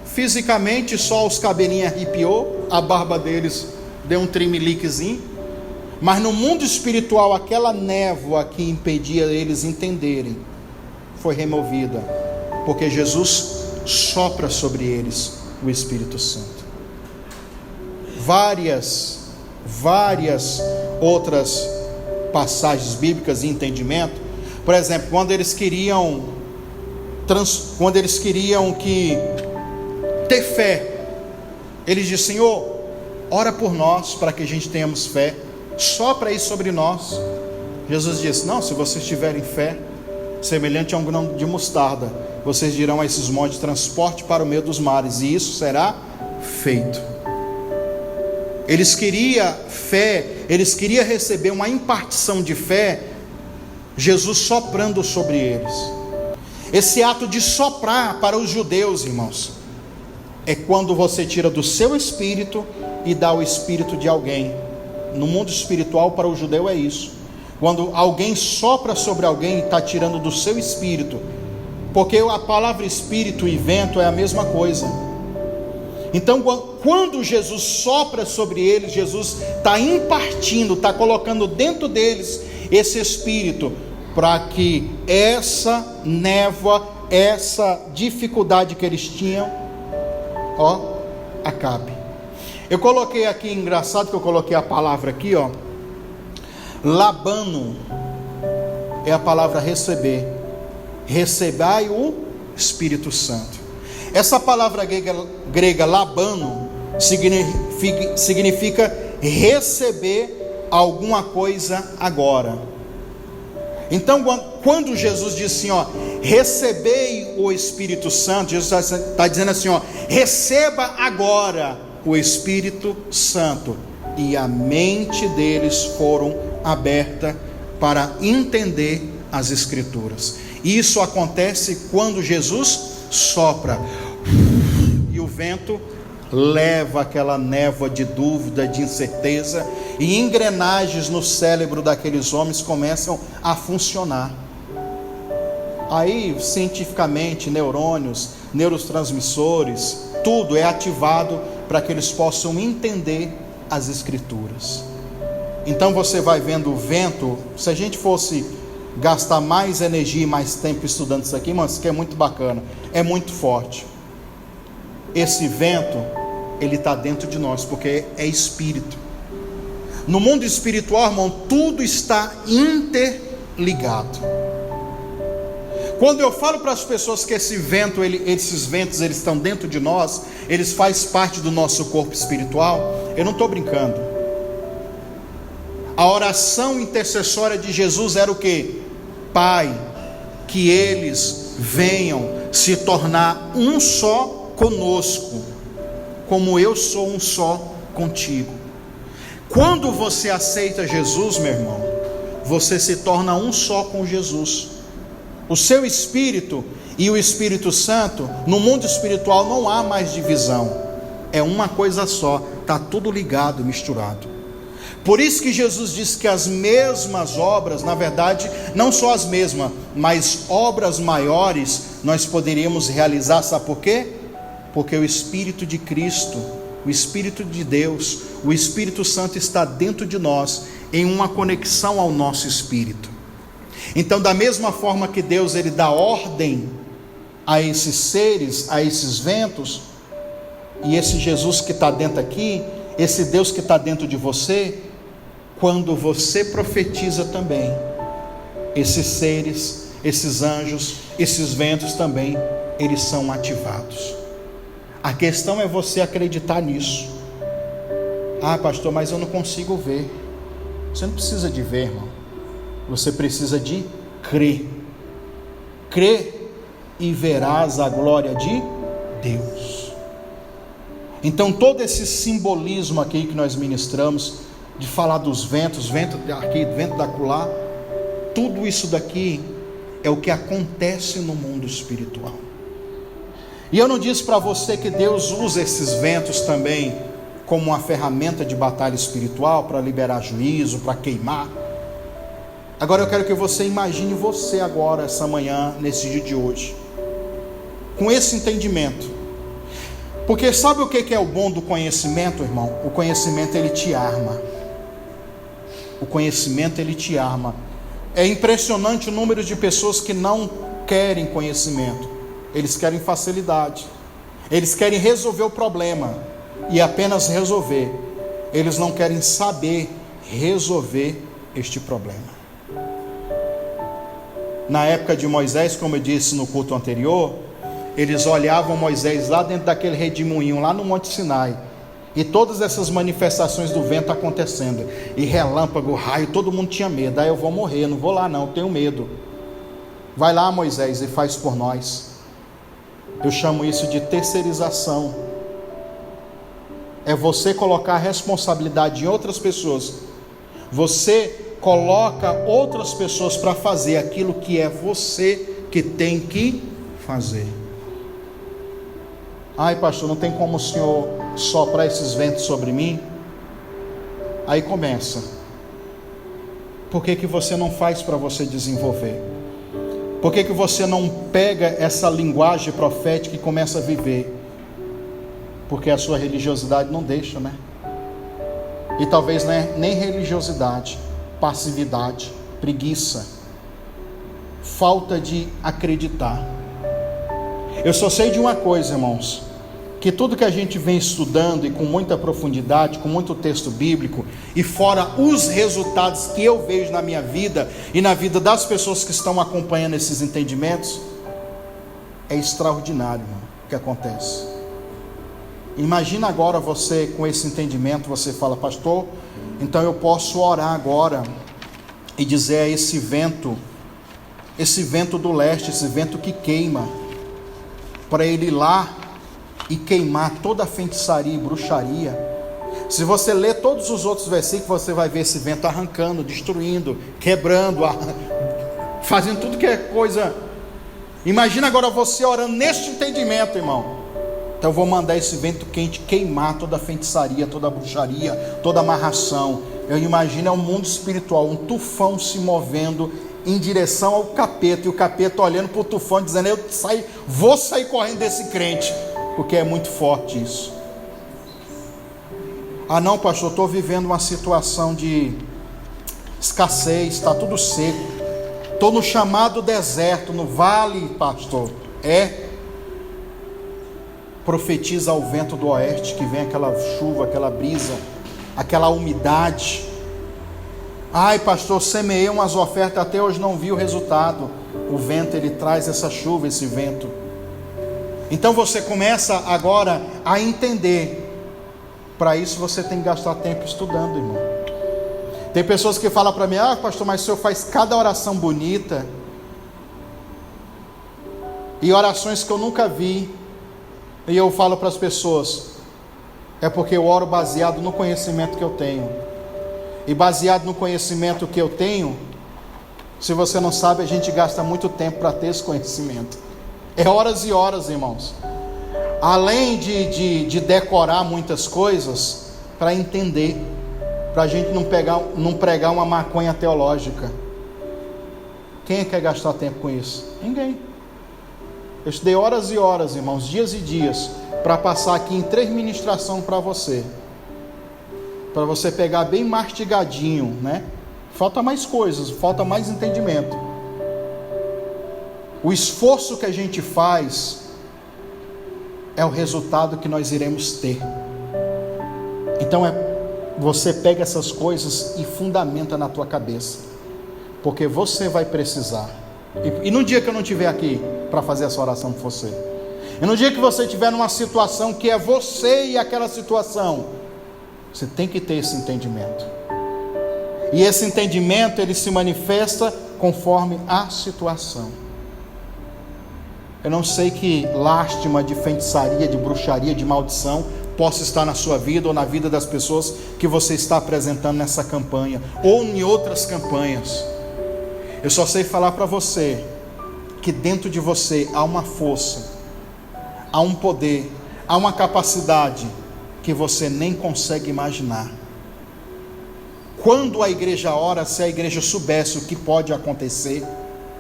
Fisicamente só os cabelinhos arrepiou, a barba deles deu um tremeliquezinho. Mas no mundo espiritual, aquela névoa que impedia eles entenderem foi removida, porque Jesus sopra sobre eles o Espírito Santo. Várias outras passagens bíblicas e entendimento. Por exemplo, quando eles queriam ter fé, eles dizem: Senhor, ora por nós para que a gente tenhamos fé, sopra aí sobre nós. Jesus disse: não, se vocês tiverem fé semelhante a um grão de mostarda, vocês dirão a esses montes: transporte para o meio dos mares, e isso será feito. Eles queriam fé, eles queriam receber uma impartição de fé, Jesus soprando sobre eles. Esse ato de soprar para os judeus, irmãos, é quando você tira do seu espírito e dá o espírito de alguém. No mundo espiritual, para o judeu é isso. Quando alguém sopra sobre alguém, está tirando do seu espírito, porque a palavra espírito e vento é a mesma coisa. Então, quando Jesus sopra sobre eles, Jesus está impartindo, está colocando dentro deles esse espírito, para que essa névoa, essa dificuldade que eles tinham, acabe. Eu coloquei aqui, engraçado que eu coloquei a palavra aqui, labano, é a palavra receber. Recebai o Espírito Santo. Essa palavra grega labano significa receber alguma coisa agora. Então, quando Jesus disse assim, recebei o Espírito Santo, Jesus está dizendo assim, receba agora o Espírito Santo. E a mente deles foram aberta para entender as Escrituras. Isso acontece quando Jesus sopra, e o vento leva aquela névoa de dúvida, de incerteza, e engrenagens no cérebro daqueles homens começam a funcionar. Aí, cientificamente, neurônios, neurotransmissores, tudo é ativado para que eles possam entender as Escrituras. Então você vai vendo o vento. Se a gente fosse gastar mais energia e mais tempo estudando isso aqui, mas isso aqui é muito bacana, é muito forte. Esse vento, ele está dentro de nós, porque é espírito. No mundo espiritual, irmão, tudo está interligado. Quando eu falo para as pessoas que esses ventos eles estão dentro de nós, eles fazem parte do nosso corpo espiritual, eu não estou brincando. A oração intercessória de Jesus era o quê? Pai, que eles venham se tornar um só conosco, como eu sou um só contigo. Quando você aceita Jesus, meu irmão, você se torna um só com Jesus. O seu espírito e o Espírito Santo, no mundo espiritual não há mais divisão, é uma coisa só, está tudo ligado, misturado. Por isso que Jesus disse que as mesmas obras, na verdade, não só as mesmas, mas obras maiores nós poderíamos realizar, sabe por quê? Porque o Espírito de Cristo o Espírito de Deus, o Espírito Santo está dentro de nós, em uma conexão ao nosso espírito. Então, da mesma forma que Deus ele dá ordem a esses seres, a esses ventos, e esse Jesus que está dentro aqui, esse Deus que está dentro de você, quando você profetiza também, esses seres, esses anjos, esses ventos também, eles são ativados. A questão é você acreditar nisso. Ah, pastor, mas eu não consigo ver. Você não precisa de ver, irmão. Você precisa de crer. Crê e verás a glória de Deus. Então todo esse simbolismo aqui que nós ministramos, de falar dos ventos, vento daqui, vento dacolá, tudo isso daqui é o que acontece no mundo espiritual. E eu não disse para você que Deus usa esses ventos também como uma ferramenta de batalha espiritual, para liberar juízo, para queimar. Agora eu quero que você imagine você agora, essa manhã, nesse dia de hoje, com esse entendimento. Porque sabe o que é o bom do conhecimento, irmão? O conhecimento ele te arma. O conhecimento ele te arma. É impressionante o número de pessoas que não querem conhecimento. Eles querem facilidade. Eles querem resolver o problema e apenas resolver. Eles não querem saber resolver este problema. Na época de Moisés, como eu disse no culto anterior, eles olhavam Moisés lá dentro daquele redemoinho, lá no Monte Sinai, e todas essas manifestações do vento acontecendo, e relâmpago, raio, todo mundo tinha medo. Eu vou morrer, não vou lá não, tenho medo. Vai lá, Moisés, e faz por nós. Eu chamo isso de terceirização. É você colocar a responsabilidade em outras pessoas. Você coloca outras pessoas para fazer aquilo que é você que tem que fazer. Ai, pastor, não tem como o senhor soprar esses ventos sobre mim? Aí começa. Por que você não faz para você desenvolver? Por que você não pega essa linguagem profética e começa a viver? Porque a sua religiosidade não deixa, né? E talvez nem religiosidade, passividade, preguiça, falta de acreditar. Eu só sei de uma coisa, irmãos, que tudo que a gente vem estudando e com muita profundidade, com muito texto bíblico, e fora os resultados que eu vejo na minha vida e na vida das pessoas que estão acompanhando esses entendimentos, é extraordinário, irmão, o que acontece. Imagina agora você com esse entendimento, você fala, pastor, então eu posso orar agora e dizer a esse vento do leste, esse vento que queima, para ele ir lá e queimar toda a feitiçaria e bruxaria. Se você ler todos os outros versículos, você vai ver esse vento arrancando, destruindo, quebrando, fazendo tudo que é coisa. Imagina agora você orando neste entendimento, irmão. Então eu vou mandar esse vento quente queimar toda a feitiçaria, toda a bruxaria, toda a amarração. Eu imagino é um mundo espiritual, um tufão se movendo em direção ao capeta, e o capeta olhando para o tufão dizendo, vou sair correndo desse crente, porque é muito forte isso. Ah não, pastor, estou vivendo uma situação de escassez, está tudo seco, estou no chamado deserto, no vale, pastor. Profetiza ao vento do oeste, que vem aquela chuva, aquela brisa, aquela umidade. Ai, pastor, semeei umas ofertas, até hoje não vi o resultado. O vento, ele traz essa chuva, esse vento. Então você começa agora a entender. Para isso você tem que gastar tempo estudando, irmão. Tem pessoas que falam para mim, pastor, mas o senhor faz cada oração bonita, e orações que eu nunca vi. E eu falo para as pessoas, é porque eu oro baseado no conhecimento que eu tenho. E baseado no conhecimento que eu tenho, se você não sabe, a gente gasta muito tempo para ter esse conhecimento. É horas e horas, irmãos. Além de decorar muitas coisas, para entender, para a gente não pregar uma maconha teológica. Quem quer gastar tempo com isso? Ninguém. Eu estudei horas e horas, irmãos, dias e dias, para passar aqui em 3 ministrações para você pegar bem mastigadinho, né? Falta mais coisas, falta mais entendimento. O esforço que a gente faz é o resultado que nós iremos ter. Então você pega essas coisas e fundamenta na tua cabeça, porque você vai precisar. E no dia que eu não estiver aqui para fazer essa oração por você, e no dia que você estiver numa situação que é você e aquela situação, você tem que ter esse entendimento. E esse entendimento, ele se manifesta conforme a situação. Eu não sei que lástima de feitiçaria, de bruxaria, de maldição possa estar na sua vida ou na vida das pessoas que você está apresentando nessa campanha ou em outras campanhas. Eu só sei falar para você que dentro de você há uma força, há um poder, há uma capacidade que você nem consegue imaginar. Quando a igreja ora, se a igreja soubesse o que pode acontecer,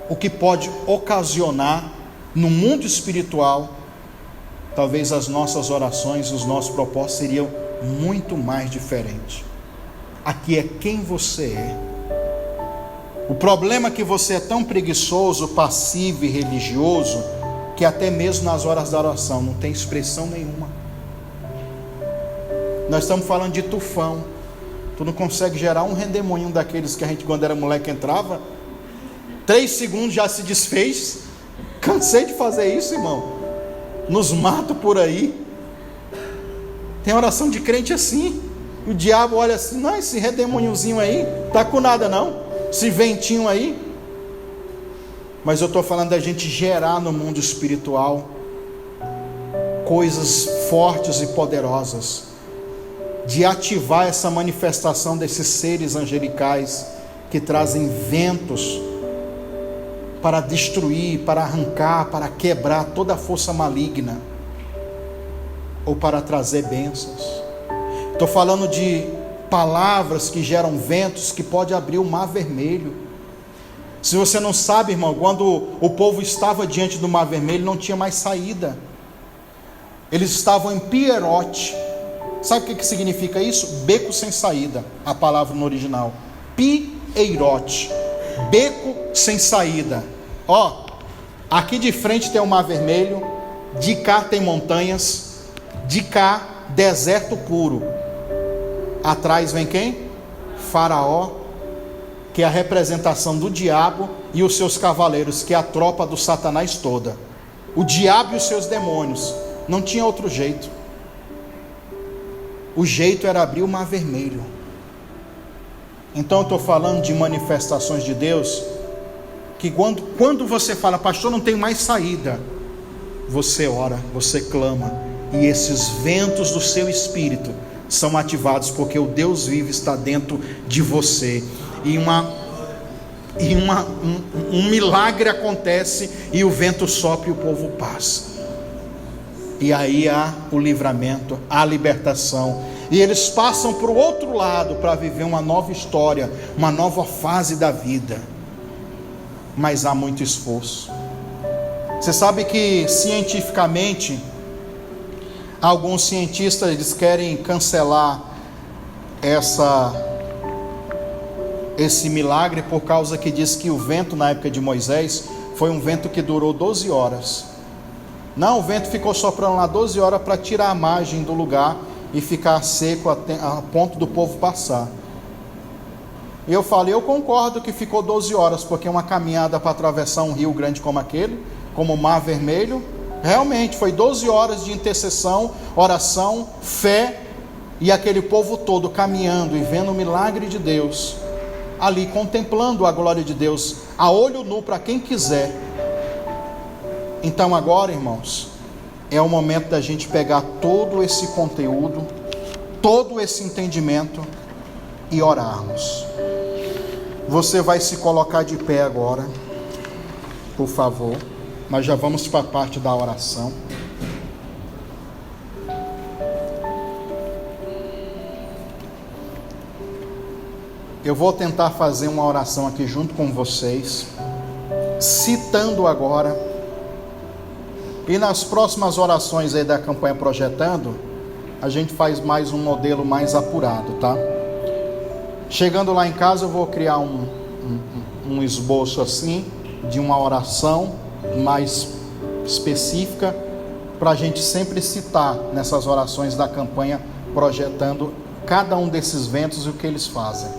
o que pode ocasionar no mundo espiritual, talvez as nossas orações, os nossos propósitos seriam muito mais diferentes. Aqui é quem você é. O problema é que você é tão preguiçoso, passivo e religioso, que até mesmo nas horas da oração não tem expressão nenhuma. Nós estamos falando de tufão. Tu não consegue gerar um redemoinho daqueles que a gente, quando era moleque, entrava 3 segundos já se desfez. Cansei de fazer isso, irmão. Nos matam por aí. Tem oração de crente assim. O diabo olha assim: não, esse redemoinhozinho aí tá com nada não, esse ventinho aí. Mas eu estou falando da gente gerar no mundo espiritual coisas fortes e poderosas, de ativar essa manifestação desses seres angelicais que trazem ventos para destruir, para arrancar, para quebrar toda a força maligna, ou para trazer bênçãos. Estou falando de palavras que geram ventos, que pode abrir o mar vermelho. Se você não sabe, irmão, quando o povo estava diante do mar vermelho, não tinha mais saída. Eles estavam em Pierote. Sabe o que significa isso? Beco sem saída, a palavra no original. Pierote, beco sem saída. Ó, aqui de frente tem o mar vermelho, de cá tem montanhas, de cá deserto puro. Atrás vem quem? Faraó, que é a representação do diabo e os seus cavaleiros, que é a tropa do Satanás toda. O diabo e os seus demônios. Não tinha outro jeito. O jeito era abrir o mar vermelho. Então eu estou falando de manifestações de Deus, que quando você fala: pastor, não tem mais saída, você ora, você clama, e esses ventos do seu espírito são ativados, porque o Deus vivo está dentro de você, e um milagre acontece, e o vento sopra e o povo passa. E aí há o livramento, a libertação, e eles passam para o outro lado para viver uma nova história, uma nova fase da vida. Mas há muito esforço. Você sabe que cientificamente, alguns cientistas, eles querem cancelar esse milagre, por causa que diz que o vento na época de Moisés foi um vento que durou 12 horas. Não, o vento ficou soprando lá 12 horas para tirar a margem do lugar e ficar seco a ponto do povo passar. E eu falei: eu concordo que ficou 12 horas, porque uma caminhada para atravessar um rio grande como aquele, como o Mar Vermelho, realmente foi 12 horas de intercessão, oração, fé, e aquele povo todo caminhando e vendo o milagre de Deus, ali contemplando a glória de Deus, a olho nu para quem quiser. Então agora, irmãos, é o momento da gente pegar todo esse conteúdo, todo esse entendimento e orarmos. Você vai se colocar de pé agora, por favor. Nós já vamos para a parte da oração. Eu vou tentar fazer uma oração aqui junto com vocês, citando agora E nas próximas orações aí da campanha Projetando, a gente faz mais um modelo mais apurado, tá? Chegando lá em casa, eu vou criar um esboço assim, de uma oração mais específica, para a gente sempre citar nessas orações da campanha Projetando cada um desses ventos e o que eles fazem.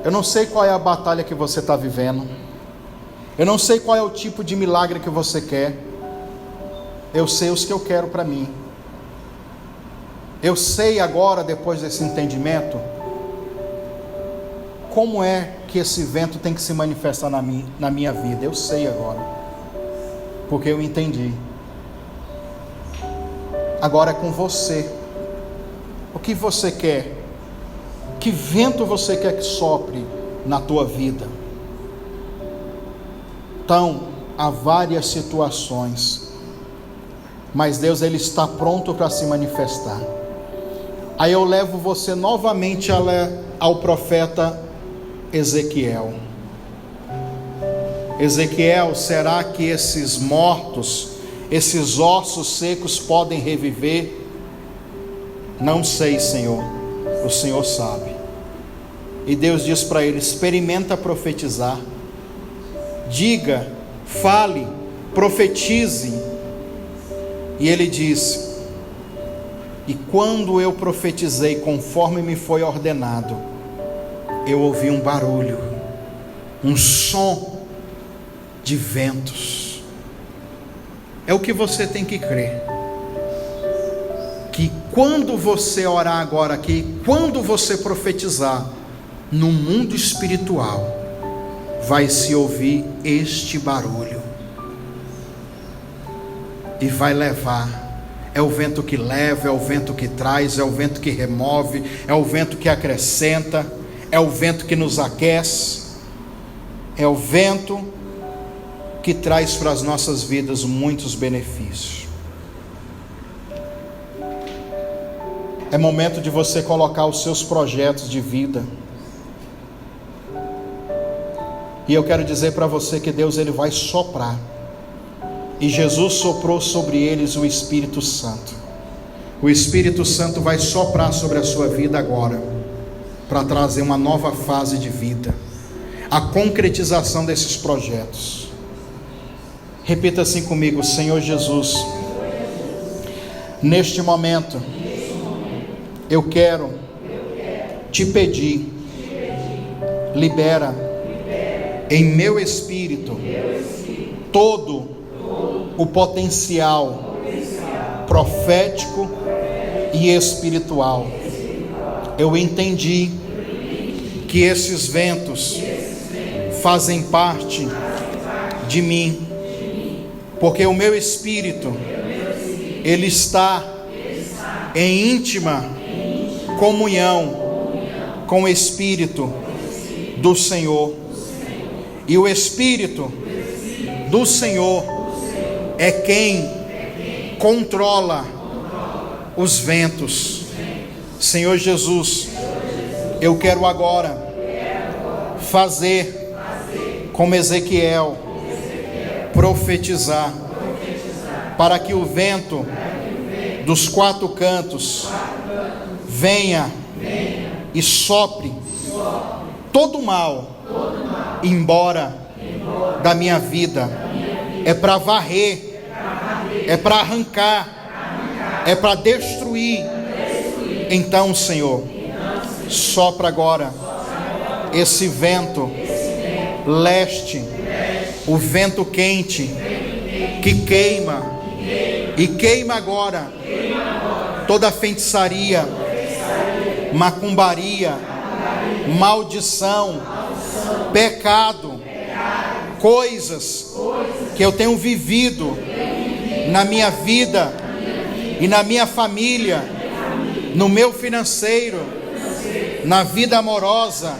Eu não sei qual é a batalha que você está vivendo, eu não sei qual é o tipo de milagre que você quer, eu sei os que eu quero para mim. Eu sei agora, depois desse entendimento, como é que esse vento tem que se manifestar na minha vida. Eu sei agora, porque eu entendi. Agora é com você. O que você quer? Que vento você quer que sopre na tua vida? Então, há várias situações, mas Deus, Ele está pronto para se manifestar. Aí eu levo você novamente ao profeta Ezequiel. Ezequiel, será que esses mortos, esses ossos secos podem reviver? Não sei, Senhor, o Senhor sabe. E Deus diz para ele: experimenta profetizar, diga, fale, profetize. E ele disse: e quando eu profetizei conforme me foi ordenado, eu ouvi um barulho, um som de ventos. É o que você tem que crer, que quando você orar agora aqui, quando você profetizar, no mundo espiritual vai se ouvir este barulho, e vai levar. É o vento que leva, é o vento que traz, é o vento que remove, é o vento que acrescenta, é o vento que nos aquece, é o vento que traz para as nossas vidas muitos benefícios. É momento de você colocar os seus projetos de vida. E eu quero dizer para você que Deus, Ele vai soprar. E Jesus soprou sobre eles o Espírito Santo. O Espírito Santo vai soprar sobre a sua vida agora, para trazer uma nova fase de vida, a concretização desses projetos. Repita assim comigo: Senhor Jesus, neste momento, eu quero te pedir, libera em meu espírito todo o potencial profético e espiritual. Eu entendi que esses ventos fazem parte de mim, porque o meu espírito, ele está em íntima comunhão com o Espírito do Senhor, e o Espírito do Senhor é quem controla os ventos. Senhor Jesus, eu quero agora fazer como Ezequiel, profetizar, para que o vento dos quatro cantos venha e sopre todo o mal embora da minha vida. É para varrer, é para arrancar, é para destruir. Então, Senhor, sopra agora esse vento leste, o vento quente que queima, e queima agora toda feitiçaria, macumbaria, maldição, pecado, coisas que eu tenho vivido na minha vida e na minha família, no meu financeiro, na vida amorosa.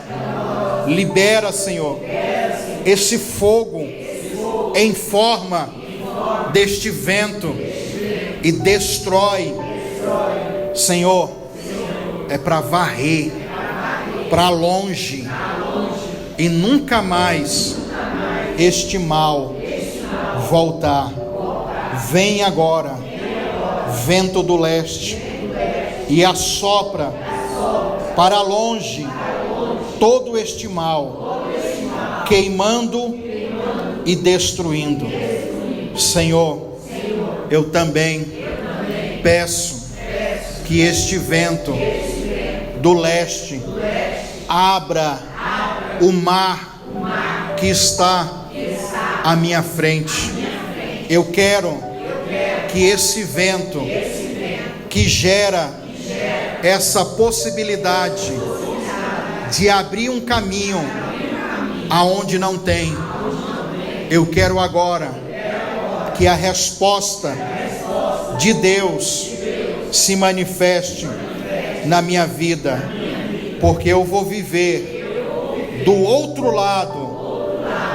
Libera, Senhor, esse fogo em forma deste vento e destrói. Senhor, é para varrer para longe, e nunca mais este mal voltar. Vem agora, vento do leste, e assopra para longe todo este mal, queimando e destruindo. Senhor, eu também peço que este vento do leste abra o mar que está à minha frente. Eu quero que esse vento que gera essa possibilidade de abrir um caminho aonde não tem, eu quero agora que a resposta de Deus se manifeste na minha vida, porque eu vou viver do outro lado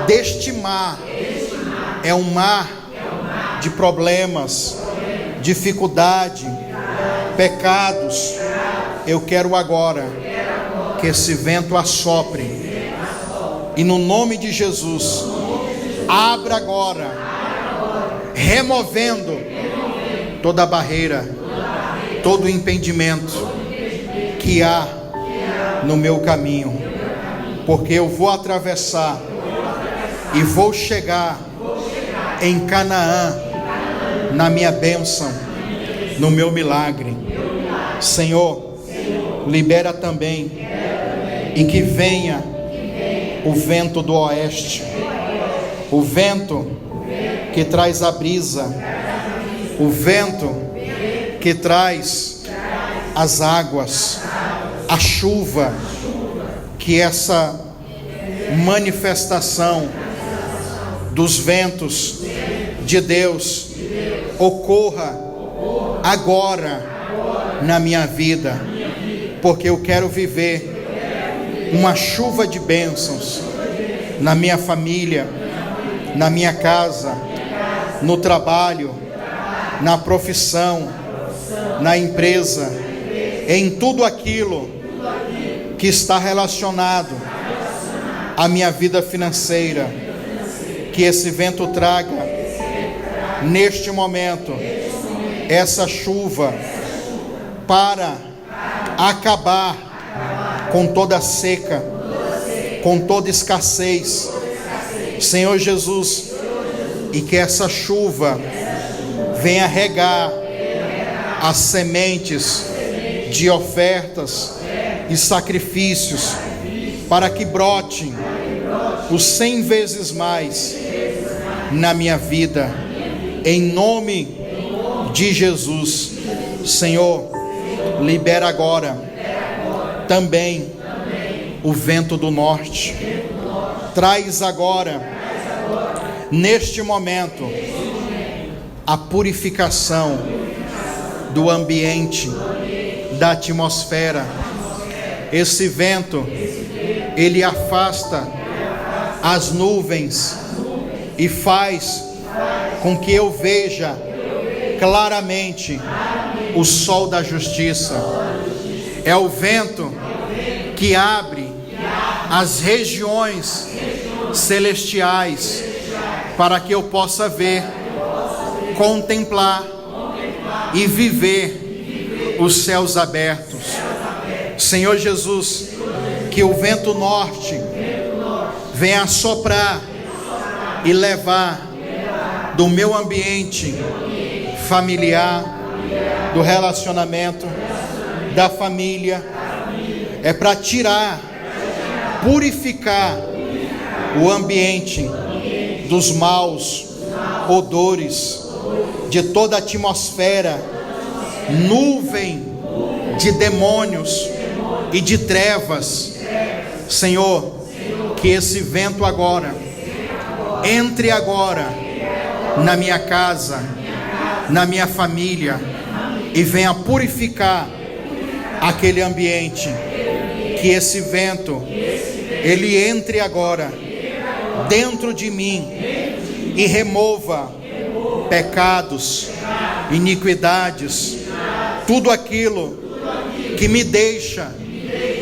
deste mar. É um mar de problemas, dificuldade, pecados. Eu quero agora que esse vento assopre, e no nome de Jesus, abra agora, removendo toda barreira, todo impedimento que há no meu caminho, porque eu vou atravessar e vou chegar em Canaã, na minha bênção, no meu milagre. Senhor, libera também, e que venha o vento do oeste, o vento que traz a brisa, o vento que traz as águas, a chuva, que essa manifestação dos ventos de Deus ocorra agora na minha vida, porque eu quero viver uma chuva de bênçãos na minha família, na minha casa, no trabalho, na profissão, na empresa, em tudo aquilo que está relacionado à minha vida financeira. Que esse vento traga neste momento essa chuva para acabar com toda seca, com toda escassez, Senhor Jesus, e que essa chuva venha regar as sementes de ofertas e sacrifícios, para que brote os 100 vezes mais na minha vida, em nome de Jesus. Senhor, libera agora também o vento do norte. Traz agora, neste momento, a purificação do ambiente, da atmosfera. Esse vento, ele afasta as nuvens e faz com que eu veja claramente o sol da justiça. É o vento que abre as regiões celestiais para que eu possa ver, contemplar e viver os céus abertos. Senhor Jesus, que o vento norte venha soprar e levar do meu ambiente familiar, do relacionamento, da família, é para tirar, purificar o ambiente dos maus odores, de toda a atmosfera, nuvem de demônios e de trevas. Senhor, que esse vento agora entre agora na minha casa, na minha família, e venha purificar aquele ambiente. Que esse vento ele entre agora dentro de mim e remova pecados, iniquidades, tudo aquilo que me deixa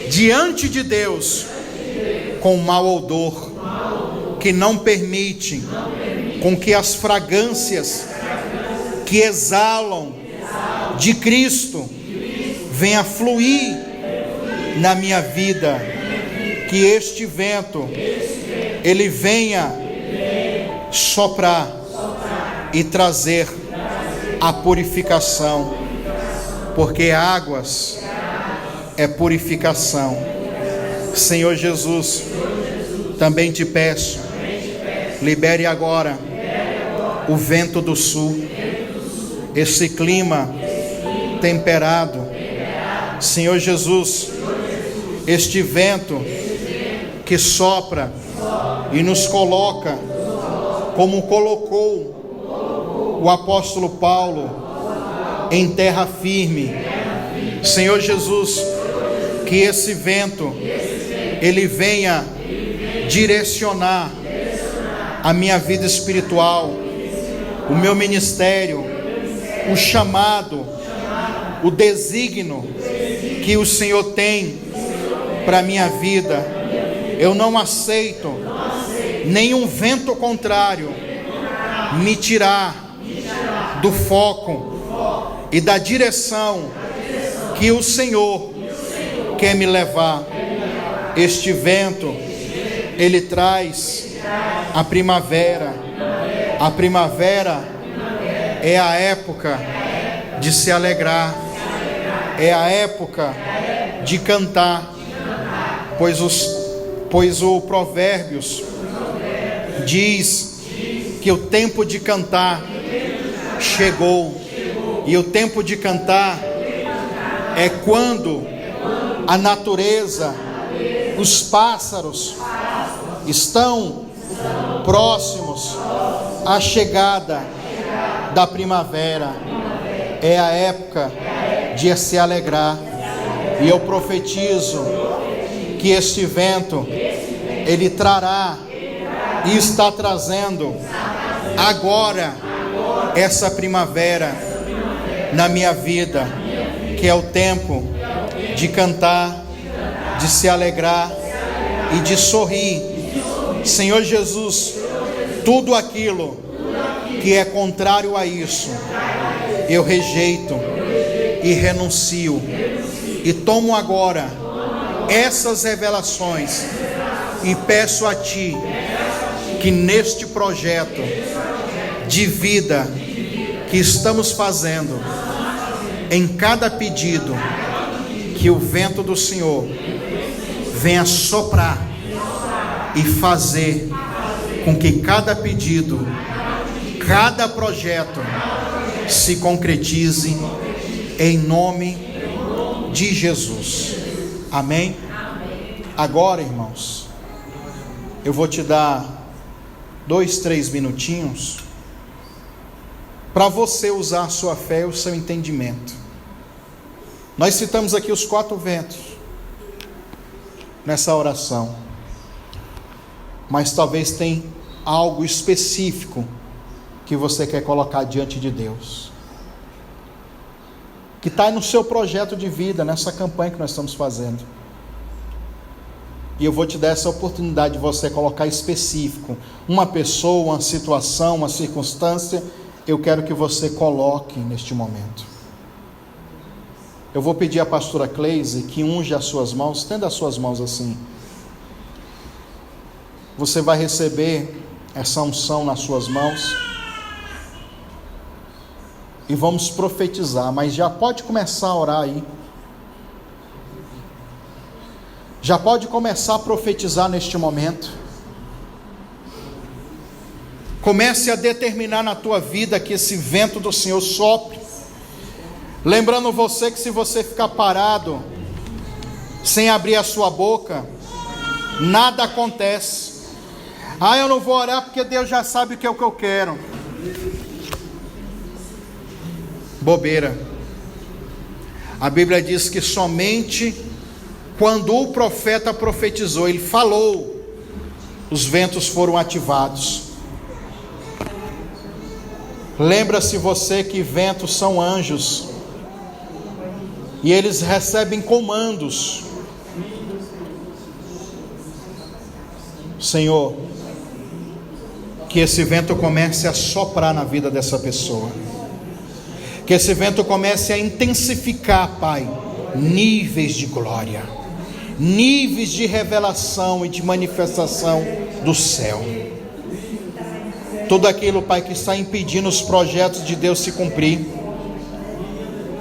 diante de Deus com mau odor, que não permite com que as fragrâncias que exalam de Cristo venha fluir na minha vida, que este vento ele venha soprar e trazer a purificação, porque águas é purificação. Senhor Jesus, também te peço, libere agora o vento do sul, esse clima temperado. Senhor Jesus, este vento que sopra e nos coloca como colocou o apóstolo Paulo em terra firme. Senhor Jesus, que esse vento ele venha direcionar a minha vida espiritual, o meu ministério, o chamado, o desígnio que o Senhor tem para a minha vida. Eu não aceito nenhum vento contrário me tirar do foco e da direção que o Senhor quer me levar. Este vento, ele traz a primavera. A primavera é a época de se alegrar, é a época de cantar, pois o Provérbios diz que o tempo de cantar chegou, e o tempo de cantar é quando a natureza, os pássaros estão próximos à chegada da primavera. É a época de se alegrar, e eu profetizo que este vento ele trará e está trazendo agora essa primavera na minha vida, que é o tempo de cantar, de se alegrar e de sorrir. Senhor Jesus, tudo aquilo que é contrário a isso, eu rejeito e renuncio, e tomo agora essas revelações e peço a Ti que neste projeto de vida que estamos fazendo, em cada pedido, que o vento do Senhor venha soprar e fazer com que cada pedido, cada projeto se concretize em nome de Jesus. Amém? Agora, irmãos, eu vou te dar 2-3 minutinhos para você usar a sua fé e o seu entendimento. Nós citamos aqui os 4 ventos nessa oração, mas talvez tenha algo específico que você quer colocar diante de Deus, que está no seu projeto de vida, nessa campanha que nós estamos fazendo. E eu vou te dar essa oportunidade de você colocar específico, uma pessoa, uma situação, uma circunstância. Eu quero que você coloque neste momento. Eu vou pedir à pastora Cleise que unge as suas mãos, estenda as suas mãos assim. Você vai receber essa unção nas suas mãos. E vamos profetizar, mas já pode começar a orar aí. Já pode começar a profetizar neste momento. Comece a determinar na tua vida que esse vento do Senhor sopre. Lembrando você que se você ficar parado, sem abrir a sua boca, nada acontece. Eu não vou orar porque Deus já sabe o que é o que eu quero. Bobeira. A Bíblia diz que somente quando o profeta profetizou, ele falou, os ventos foram ativados. Lembra-se você que ventos são anjos, e eles recebem comandos. Senhor, Que esse vento comece a soprar na vida dessa pessoa. Que esse vento comece a intensificar, Pai, níveis de glória, níveis de revelação e de manifestação do céu. Tudo aquilo, Pai, que está impedindo os projetos de Deus se cumprir.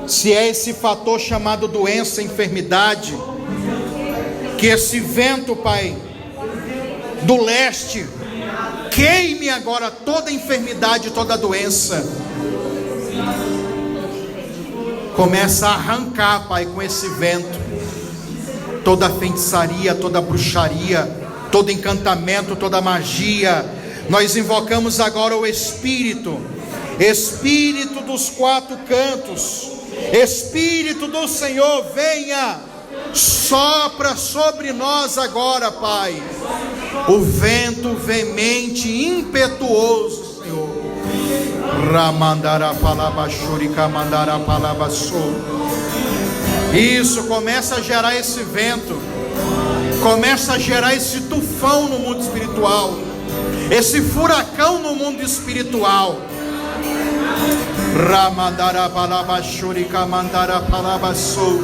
Se é esse fator chamado doença, enfermidade, que esse vento, Pai, do leste, queime agora toda enfermidade, toda doença. Começa a arrancar, Pai, com esse vento, toda feitiçaria, toda bruxaria, todo encantamento, toda magia. Nós invocamos agora o Espírito dos quatro cantos. Espírito do Senhor, venha, sopra sobre nós agora, Pai, o vento veemente, impetuoso, Senhor. Ramandara palaba shurika mandara palaba so. Isso, começa a gerar esse vento, começa a gerar esse tufão no mundo espiritual, esse furacão no mundo espiritual. Ramandara palaba shurika mandara palaba so.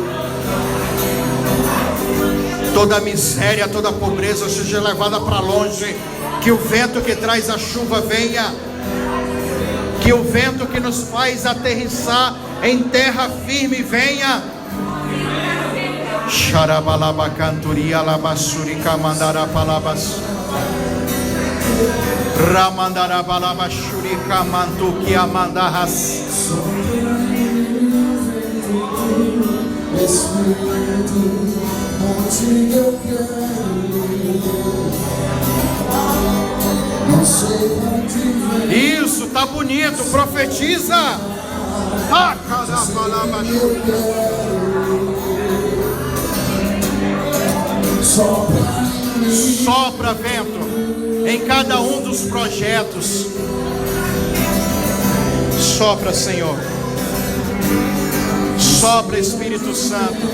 Toda miséria, toda pobreza seja levada para longe. Que o vento que traz a chuva venha. Que o vento que nos faz aterrissar em terra firme venha. Xarabalaba canturia labassurika mandara palabas. Ramandara balaba shurika mantuki amandarras. Isso, tá bonito, profetiza. Sopra vento em cada um dos projetos. Sopra, Senhor. Sopra, Espírito Santo.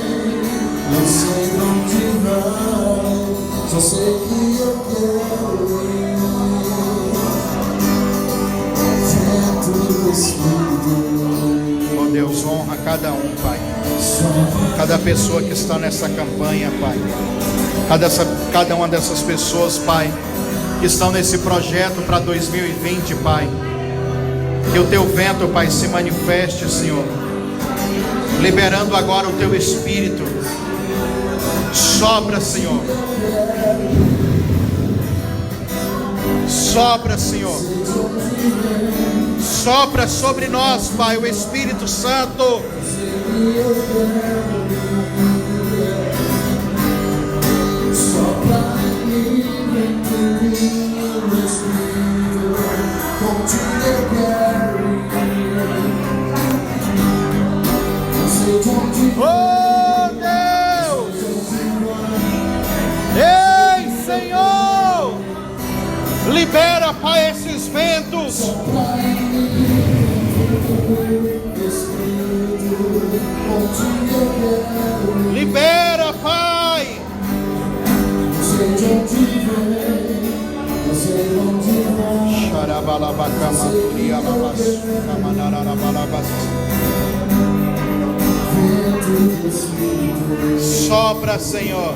Não sei onde vai, só sei que eu quero ir. Vento do Espírito. Oh Deus, honra cada um, Pai. Cada pessoa que está nessa campanha, Pai. Cada uma dessas pessoas, Pai, que estão nesse projeto para 2020, Pai. Que o Teu vento, Pai, se manifeste, Senhor. Liberando agora o Teu Espírito. Sopra, Senhor. Sopra, Senhor. Sopra sobre nós, Pai, o Espírito Santo. Sopra em mim, contigo eu quero ir. Não sei onde vai. Ei, Senhor, libera, Pai, esses ventos. Libera, Pai. Sopra, Senhor.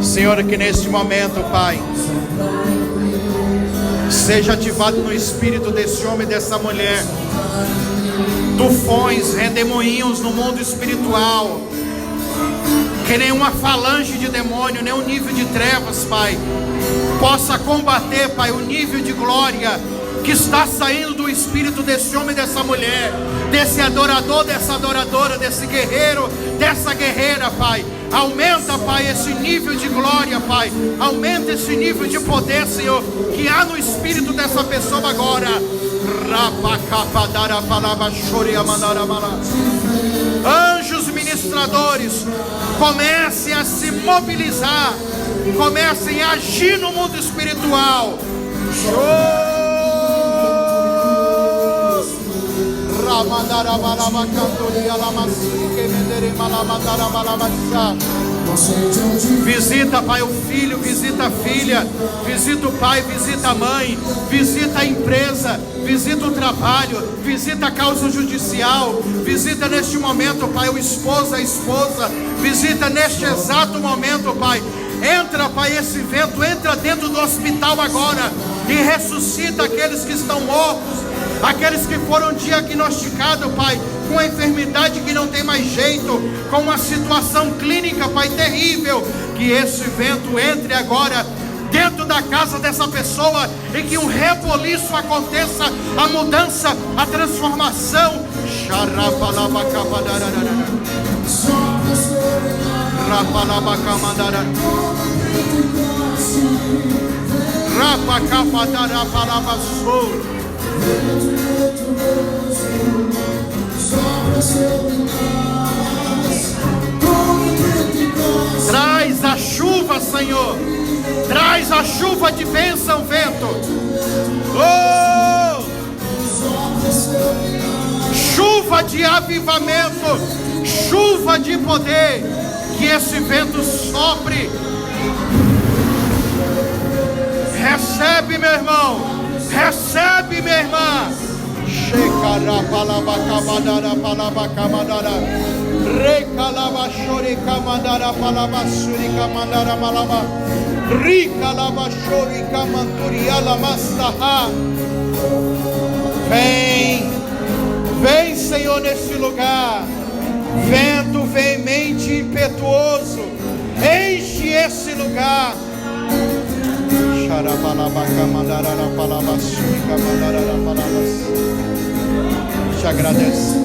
Senhor, que neste momento, Pai, seja ativado no espírito desse homem e dessa mulher tufões, redemoinhos no mundo espiritual, que nenhuma falange de demônio, nenhum nível de trevas, Pai, possa combater, Pai, o nível de glória que está saindo do espírito desse homem e dessa mulher, desse adorador, dessa adoradora, desse guerreiro, dessa guerreira, Pai. Aumenta, Pai, esse nível de glória, Pai. Aumenta esse nível de poder, Senhor, que há no espírito dessa pessoa agora. Anjos ministradores, comecem a se mobilizar, comecem a agir no mundo espiritual. não sei de onde vem. Visita, Pai, o filho, visita a filha, visita o pai, visita a mãe, visita a empresa, visita o trabalho, visita a causa judicial, visita neste momento, Pai, o esposo, a esposa, visita neste exato momento, Pai. Entra, Pai, esse vento, entra dentro do hospital agora e ressuscita aqueles que estão mortos, aqueles que foram diagnosticados, Pai, com a enfermidade que não tem mais jeito, com uma situação clínica, Pai, terrível. Que esse vento entre agora dentro da casa dessa pessoa e que um reboliço aconteça, a mudança, a transformação. Traz a chuva, Senhor. Traz a chuva de bênção, vento. Oh! Chuva de avivamento, chuva de poder. Que esse vento sopre. Recebe, meu irmão. Recebe, minha irmã. Shekara palaba kamadara palaba kamadara. Rekalaba shori kamadara palaba suri kamadara malaba. Rikalaba shori kamanturiala mastaha. Vem, vem, Senhor, nesse lugar. Vento veemente e impetuoso, enche esse lugar. Te agradeço.